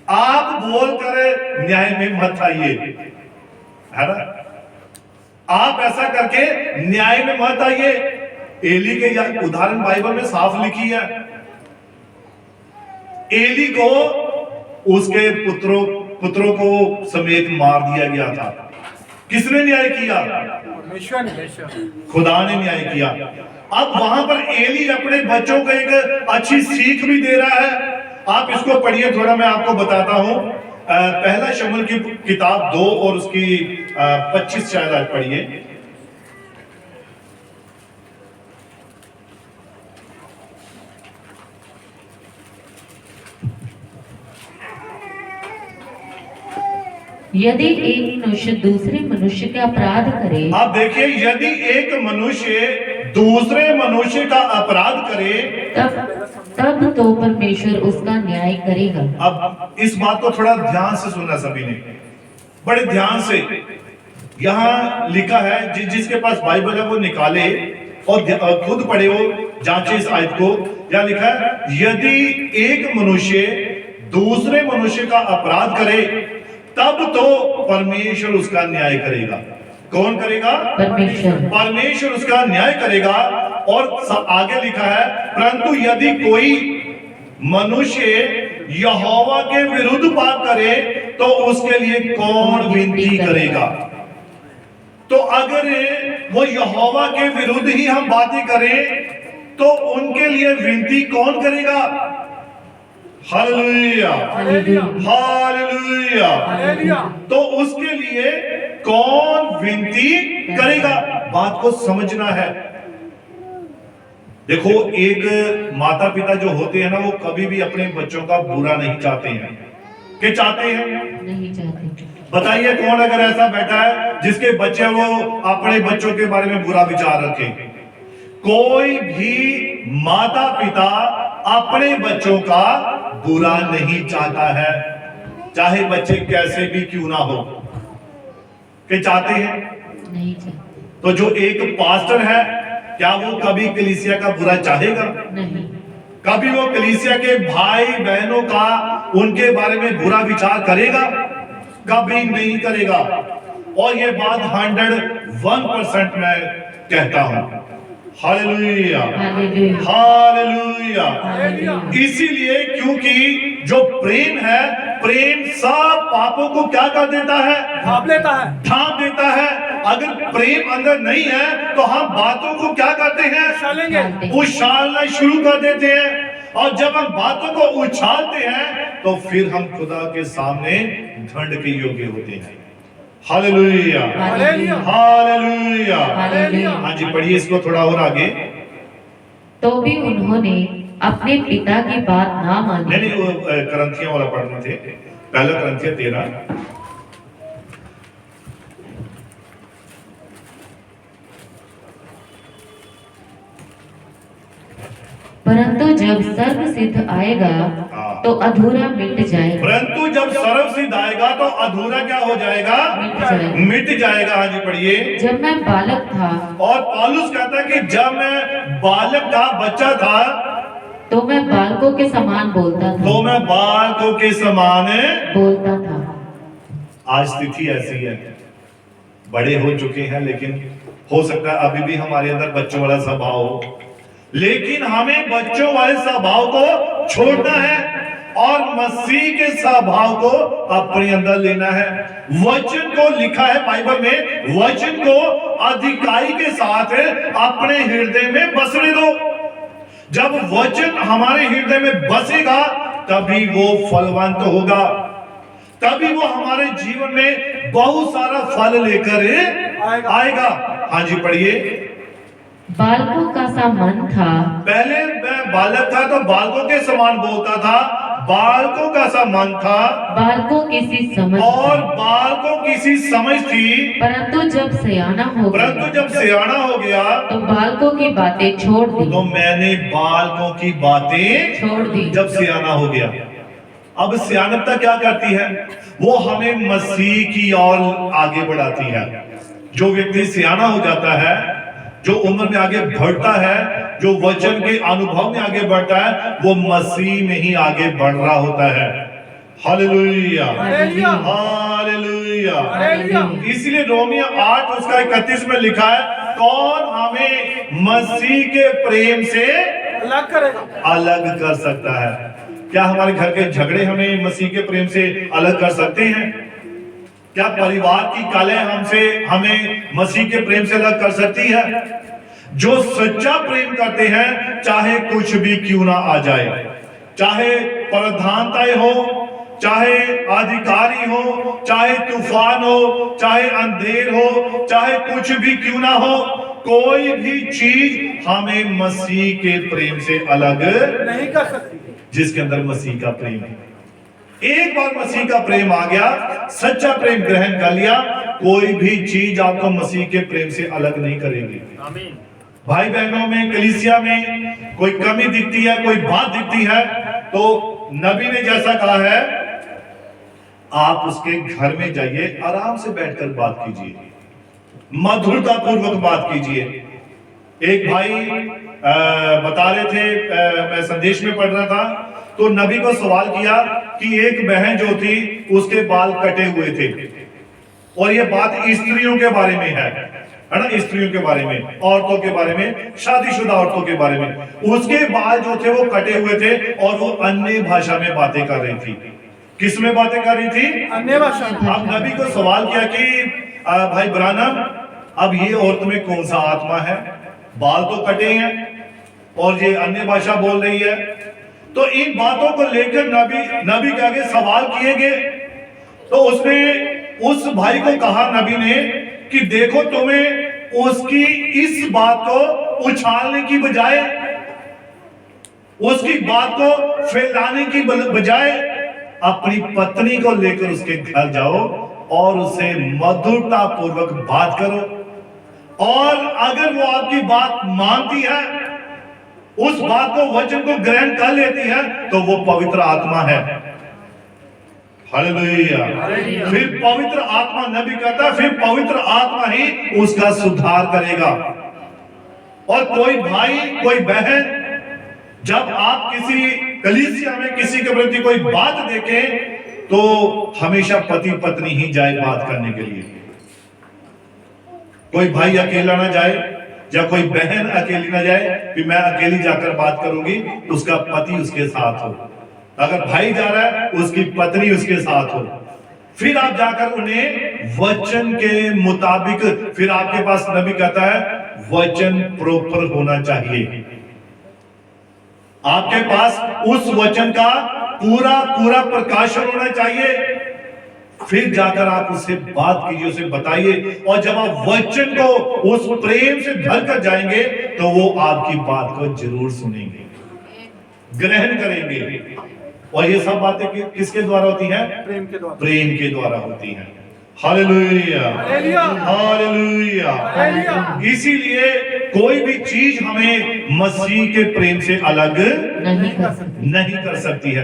S1: आप बोलकर न्याय में मत आइए, है ना? आप ऐसा करके न्याय में मत आइए। एली के उदाहरण बाइबल में साफ लिखी है। एली को उसके पुत्रों को समेत मार दिया गया था। किसने न्याय किया?
S2: परमेश्वर ने,
S1: खुदा ने न्याय किया। अब वहां पर एली अपने बच्चों को एक अच्छी सीख भी दे रहा है। आप इसको पढ़िए, थोड़ा मैं आपको बताता हूं। पहला शमूएल की किताब 2 और उसकी 25 शायद आज पढ़िए।
S3: यदि एक मनुष्य दूसरे मनुष्य का अपराध करे,
S1: आप देखिए, यदि एक मनुष्य दूसरे मनुष्य का अपराध करे
S3: तब तो परमेश्वर उसका न्याय करेगा।
S1: अब इस बात को थोड़ा ध्यान से सुनना सभी ने, बड़े ध्यान से। यहाँ लिखा है, जिसके पास बाइबल है वो निकाले और खुद पढ़े, वो जांचे इस आयत को। यहाँ लिखा है, यदि एक मनुष्य दूसरे मनुष्य का अपराध करे तब तो परमेश्वर उसका न्याय करेगा। कौन करेगा? परमेश्वर उसका न्याय करेगा। और आगे लिखा है, परंतु यदि कोई मनुष्य यहोवा के विरुद्ध पाप करे तो उसके लिए कौन विनती करेगा? तो अगर वो यहोवा के विरुद्ध ही हम बातें करें तो उनके लिए विनती कौन करेगा? Hallelujah, hallelujah. तो उसके लिए कौन विनती करेगा? बात को समझना है। देखो, एक माता पिता जो होते हैं ना, वो कभी भी अपने बच्चों का बुरा नहीं चाहते हैं। क्या चाहते हैं?
S3: नहीं चाहते।
S1: बताइए कौन अगर ऐसा बैठा है जिसके बच्चे वो अपने बच्चों के बारे में बुरा विचार रखें? कोई भी माता पिता अपने बच्चों का बुरा नहीं चाहता है, चाहे बच्चे कैसे भी क्यों ना हो। क्या चाहते हैं?
S3: नहीं चाहते।
S1: तो जो एक पास्टर है, क्या वो कभी कलीसिया का बुरा चाहेगा?
S3: नहीं।
S1: कभी वो कलीसिया के भाई बहनों का उनके बारे में बुरा विचार करेगा? कभी नहीं करेगा। और ये बात 101% मैं कहता हूं। Hallelujah, hallelujah. इसीलिए क्योंकि जो प्रेम है, प्रेम सब पापों को क्या कर देता है?
S2: ढांप लेता है,
S1: ढांप देता है। अगर प्रेम अंदर नहीं है तो हम बातों को क्या करते हैं? उछालना शुरू कर देते हैं। और जब हम बातों को उछालते हैं तो फिर हम खुदा के सामने दंड के योग्य होते हैं। Hallelujah, hallelujah, hallelujah. हाँ जी, पढ़िए इसको थोड़ा और आगे।
S3: तो भी उन्होंने अपने पिता की बात ना मानी।
S1: नहीं, वो करंथिया वाला पढ़ने थे, पहला करंथिया 13।
S3: परंतु जब सर्व सिद्ध आएगा तो अधूरा मिट जाएगा।
S1: परंतु जब सर्व सिद्ध आएगा तो अधूरा क्या हो जाएगा? मिट जाएगा। हाँ जी, पढ़िए।
S3: जब मैं बालक था,
S1: और पौलुस कहता है कि जब मैं बालक था, बच्चा था,
S3: तो मैं बालकों के समान बोलता था।
S1: तो मैं बालकों के समान
S3: बोलता था।
S1: आज स्थिति ऐसी है, बड़े हो चुके हैं, लेकिन हो सकता है अभी भी हमारे अंदर बच्चों वाला स्वभाव हो। लेकिन हमें बच्चों वाले स्वभाव को छोड़ना है और मसीह के स्वभाव को अपने अंदर लेना है। वचन को लिखा है बाइबल में, वचन को अधिकाई के साथ अपने हृदय में बसने दो। जब वचन हमारे हृदय में बसेगा तभी वो फलवंत होगा, तभी वो हमारे जीवन में बहुत सारा फल लेकर आएगा। हाँ जी, पढ़िए।
S3: बालकों का सा मन था।
S1: पहले मैं बालक था तो बालकों के समान बोलता था, बालकों का सा मन था
S3: बालकों की सी समझ
S1: और बालकों की सी समझ थी,
S3: परंतु जब सयाना हो गया
S1: परंतु जब सियाना हो गया
S3: तो बालकों की बातें छोड़ दी
S1: तो मैंने बालकों की बातें
S3: छोड़ दी।
S1: जब सियाना हो गया। अब सियानता क्या करती है? वो हमें मसीह की ओर आगे बढ़ाती है। जो व्यक्ति सियाना हो जाता है, जो उम्र में आगे बढ़ता है, जो वचन के अनुभव में आगे बढ़ता है, वो मसीह में ही आगे बढ़ रहा होता है। Hallelujah,
S2: hallelujah,
S1: hallelujah.
S2: हालेलुया।
S1: इसलिए रोमियो 8 उसका 31 में लिखा है, कौन हमें मसीह के प्रेम से
S2: अलग करेगा।
S1: अलग कर सकता है? क्या हमारे घर के झगड़े हमें मसीह के प्रेम से अलग कर सकते हैं? क्या परिवार की कलह हमें मसीह के प्रेम से अलग कर सकती है? जो सच्चा प्रेम करते हैं, चाहे कुछ भी क्यों ना आ जाए, चाहे प्रधानताएं हो, चाहे अधिकारी हो, चाहे तूफान हो, चाहे अंधेर हो, चाहे कुछ भी क्यों ना हो, कोई भी चीज हमें मसीह के प्रेम से अलग
S2: नहीं कर सकती।
S1: जिसके अंदर मसीह का प्रेम है। एक बार मसीह का प्रेम आ गया, सच्चा प्रेम ग्रहण कर लिया, कोई भी चीज आपको मसीह के प्रेम से अलग नहीं करेगी।
S2: आमीन।
S1: भाई बहनों में, कलीसिया में कोई कमी दिखती है, कोई बात दिखती है, तो नबी ने जैसा कहा है, आप उसके घर में जाइए, आराम से बैठकर बात कीजिए, मधुरता पूर्वक बात कीजिए। एक भाई बता रहे थे, मैं संदेश में पढ़ रहा था, तो नबी को सवाल किया कि एक बहन जो थी उसके बाल कटे हुए थे, और ये बात स्त्रियों के बारे में है ना, स्त्रियों के बारे में, औरतों के बारे में, शादीशुदा औरतों के बारे में। उसके बाल जो थे वो कटे हुए थे और वो अन्य भाषा में बातें कर रही थी। किस में बातें कर रही थी?
S2: अन्य भाषा में।
S1: अब नबी को सवाल किया कि भाई ब्रानम, अब ये औरत में कौन सा आत्मा है? बाल तो कटे हैं और ये अन्य भाषा बोल रही है। तो इन बातों को लेकर नबी के आगे सवाल किए गए। तो उसने उस भाई को कहा, नबी ने, कि देखो, तुम्हें उसकी इस बात को उछालने की बजाय, उसकी बात को फैलाने की बजाय, अपनी पत्नी को लेकर उसके घर जाओ और उसे मधुरता पूर्वक बात करो, और अगर वो आपकी बात मानती है, उस बात को, वचन को ग्रहण कर लेती है, तो वो पवित्र आत्मा है। हालेलुया। फिर पवित्र आत्मा, नबी कहता है, फिर पवित्र आत्मा ही उसका सुधार करेगा। और कोई भाई, कोई बहन, जब आप किसी कलीसिया में किसी के प्रति कोई बात देखें, तो हमेशा पति पत्नी ही जाए बात करने के लिए। कोई भाई अकेला ना जाए, या कोई बहन अकेली ना जाए कि मैं अकेली जाकर बात करूंगी, उसका पति उसके साथ हो। अगर भाई जा रहा है, उसकी पत्नी उसके साथ हो। फिर आप जाकर उन्हें वचन के मुताबिक, फिर आपके पास, नबी कहता है, वचन प्रॉपर होना चाहिए। आपके पास उस वचन का पूरा पूरा प्रकाशन होना चाहिए। फिर जाकर आप उससे बात कीजिए, उसे बताइए, और जब आप वचन को उस प्रेम से भर कर जाएंगे, तो वो आपकी बात को जरूर सुनेंगे, ग्रहण करेंगे। और ये सब बातें किसके द्वारा होती हैं?
S2: प्रेम के द्वारा।
S1: प्रेम के द्वारा होती हैं। Hallelujah,
S2: hallelujah,
S1: hallelujah.
S2: हालेलुया।
S1: इसीलिए कोई भी चीज हमें मसीह के प्रेम से अलग नहीं कर सकती है।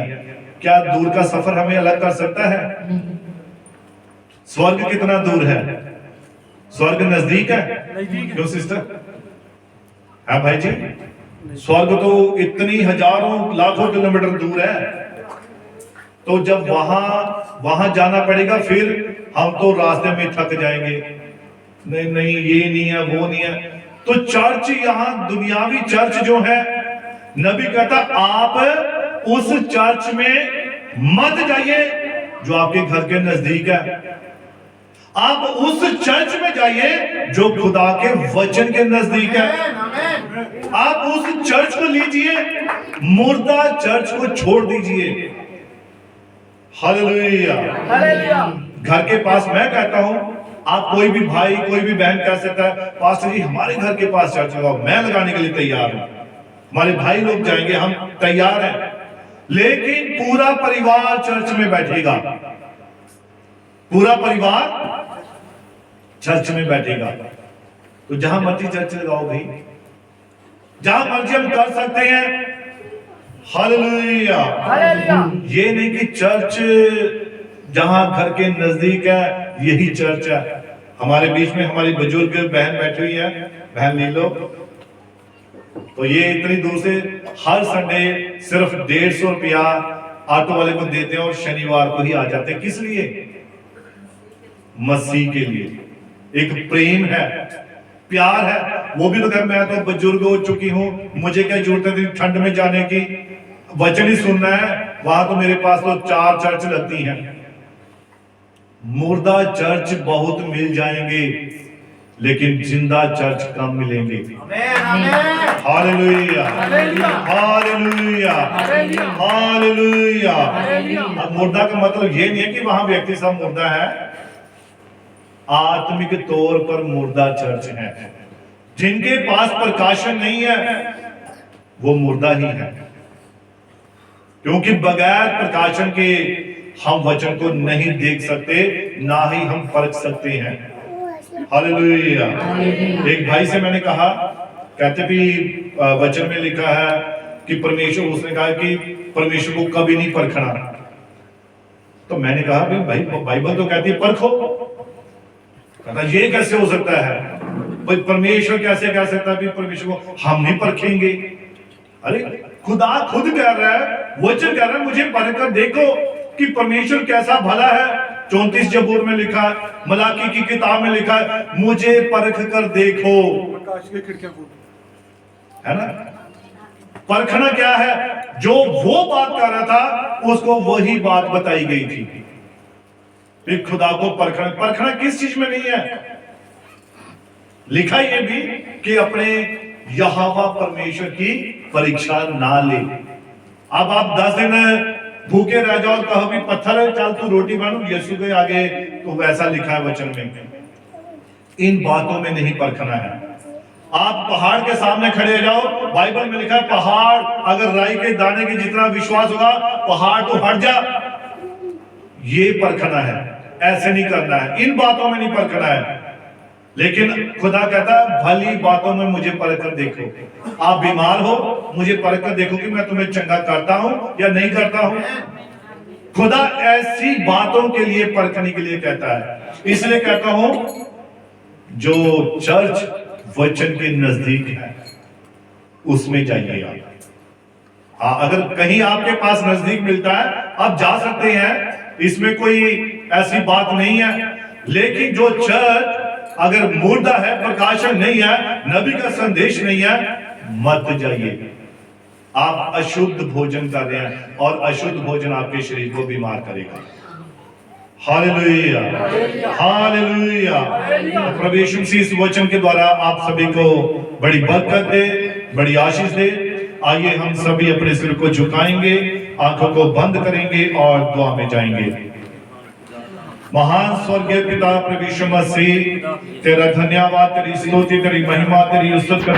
S1: क्या दूर का सफर हमें अलग कर सकता है?
S3: नहीं।
S1: स्वर्ग कितना दूर है? स्वर्ग नजदीक है?
S2: नजदीक है।
S1: क्यों सिस्टर? हाँ भाई जी, स्वर्ग तो इतनी हजारों लाखों किलोमीटर दूर है। तो जब वहां जाना पड़ेगा, फिर हम तो रास्ते में थक जाएंगे, नहीं नहीं ये नहीं है, वो नहीं है। तो चर्च, यहाँ दुनियावी चर्च जो है, नबी कहता, आप उस चर्च में मत जाइए जो आपके घर के नजदीक है। आप उस चर्च में जाइए जो खुदा के वचन के नजदीक है। आप उस चर्च को लीजिए, मुर्दा चर्च को छोड़ दीजिए। Hallelujah,
S2: hallelujah.
S1: घर के पास, मैं कहता हूं, आप कोई भी भाई, कोई भी बहन कह सकता है, पास्टर जी हमारे घर के पास चर्च लगाओ, मैं लगाने के लिए तैयार हूं, हमारे भाई लोग जाएंगे, हम तैयार हैं। लेकिन पूरा परिवार चर्च में बैठेगा, पूरा परिवार चर्च में बैठेगा। तो जहां मर्जी चर्च लगाओ भाई, जहां मर्जी हम कर सकते हैं। हालेलुया। ये नहीं कि चर्च जहां घर के नजदीक है यही चर्च है। हमारे बीच में हमारी बुजुर्ग बहन बैठी हुई है, बहन नीलो, तो ये इतनी दूर से हर संडे सिर्फ 150 रुपया ऑटो वाले को देते हैं और शनिवार को ही आ जाते हैं। किस लिए? मसीह के लिए। एक प्रेम है, प्यार है। वो भी तो कह, मैं तो बुजुर्ग हो चुकी हूं, मुझे क्या जरूरत है ठंड में जाने की, वचन ही सुनना है। वहां तो मेरे पास तो 4 चर्च लगती हैं। मुर्दा चर्च बहुत मिल जाएंगे, लेकिन जिंदा चर्च कम मिलेंगे। Hallelujah, hallelujah, hallelujah. अब मुर्दा का मतलब ये नहीं है कि वहां व्यक्ति सब मुर्दा है, आत्मिक तौर पर मुर्दा चर्च है। जिनके पास प्रकाशन नहीं है वो मुर्दा ही है, क्योंकि बगैर प्रकाशन के हम वचन को नहीं देख सकते, ना ही हम परख सकते हैं। हालेलुया। एक भाई से मैंने कहा, कहते भी वचन में लिखा है कि परमेश्वर, उसने कहा कि परमेश्वर को कभी नहीं परखना। तो मैंने कहा भाई बाइबल तो कहती है परखो। कहता ये कैसे हो सकता है, भाई परमेश्वर कैसे कह सकता है परमेश्वर को हम नहीं परखेंगे। अरे खुदा खुद कह रहा है, वचन कह रहा है मुझे परख कर देखो कि परमेश्वर कैसा भला है। 34 जबूर में लिखा है, मलाकी की किताब में लिखा है, मुझे परख कर देखो।
S2: प्रकाश की खिड़कियां खोल,
S1: है ना? परखना क्या है? जो वो बात कर रहा था उसको वही बात बताई गई थी। फिर खुदा को परखना, परखना किस चीज में नहीं है? लिखा ये भी कि अपने यहोवा परमेश्वर की परीक्षा ना ले। अब आप 10 दिन भूखे रह जाओ, कहो भी पत्थर चल तू रोटी बन यीशु के आगे, तो वैसा लिखा है वचन में। इन बातों में नहीं परखना है। आप पहाड़ के सामने खड़े हो जाओ, बाइबल में लिखा है पहाड़ अगर राई के दाने के जितना विश्वास होगा, पहाड़ तो हट जा। ये परखना है, ऐसे नहीं करना है, इन बातों में नहीं परखना है। लेकिन खुदा कहता है भली बातों में मुझे परख कर देखो। आप बीमार हो, मुझे परख कर देखो कि मैं तुम्हें चंगा करता हूं या नहीं करता हूं। खुदा ऐसी बातों के लिए परखने के लिए कहता है। इसलिए कहता हूं जो चर्च वचन के नजदीक है उसमें जाइए आप। अगर कहीं आपके पास नजदीक मिलता है आप जा सकते हैं, इसमें कोई ऐसी बात नहीं है। लेकिन जो चर्च अगर मुर्दा है, प्रकाशन नहीं है, नबी का संदेश नहीं है, मत जाइए। आप अशुद्ध भोजन कर रहे हैं और अशुद्ध भोजन आपके शरीर को बीमार करेगा। Hallelujah, hallelujah. प्रभु यीशु मसीह इस वचन के द्वारा आप सभी को बड़ी बरकत दे, बड़ी आशीष दे। आइए हम सभी अपने सिर को झुकाएंगे, आंखों को बंद करेंगे और दुआ में जाएंगे। महान स्वर्गीय पिता प्रभु यीशु मसीह, तेरा धन्यवाद, तेरी स्तुति, तेरी महिमा, तेरी स्तुति।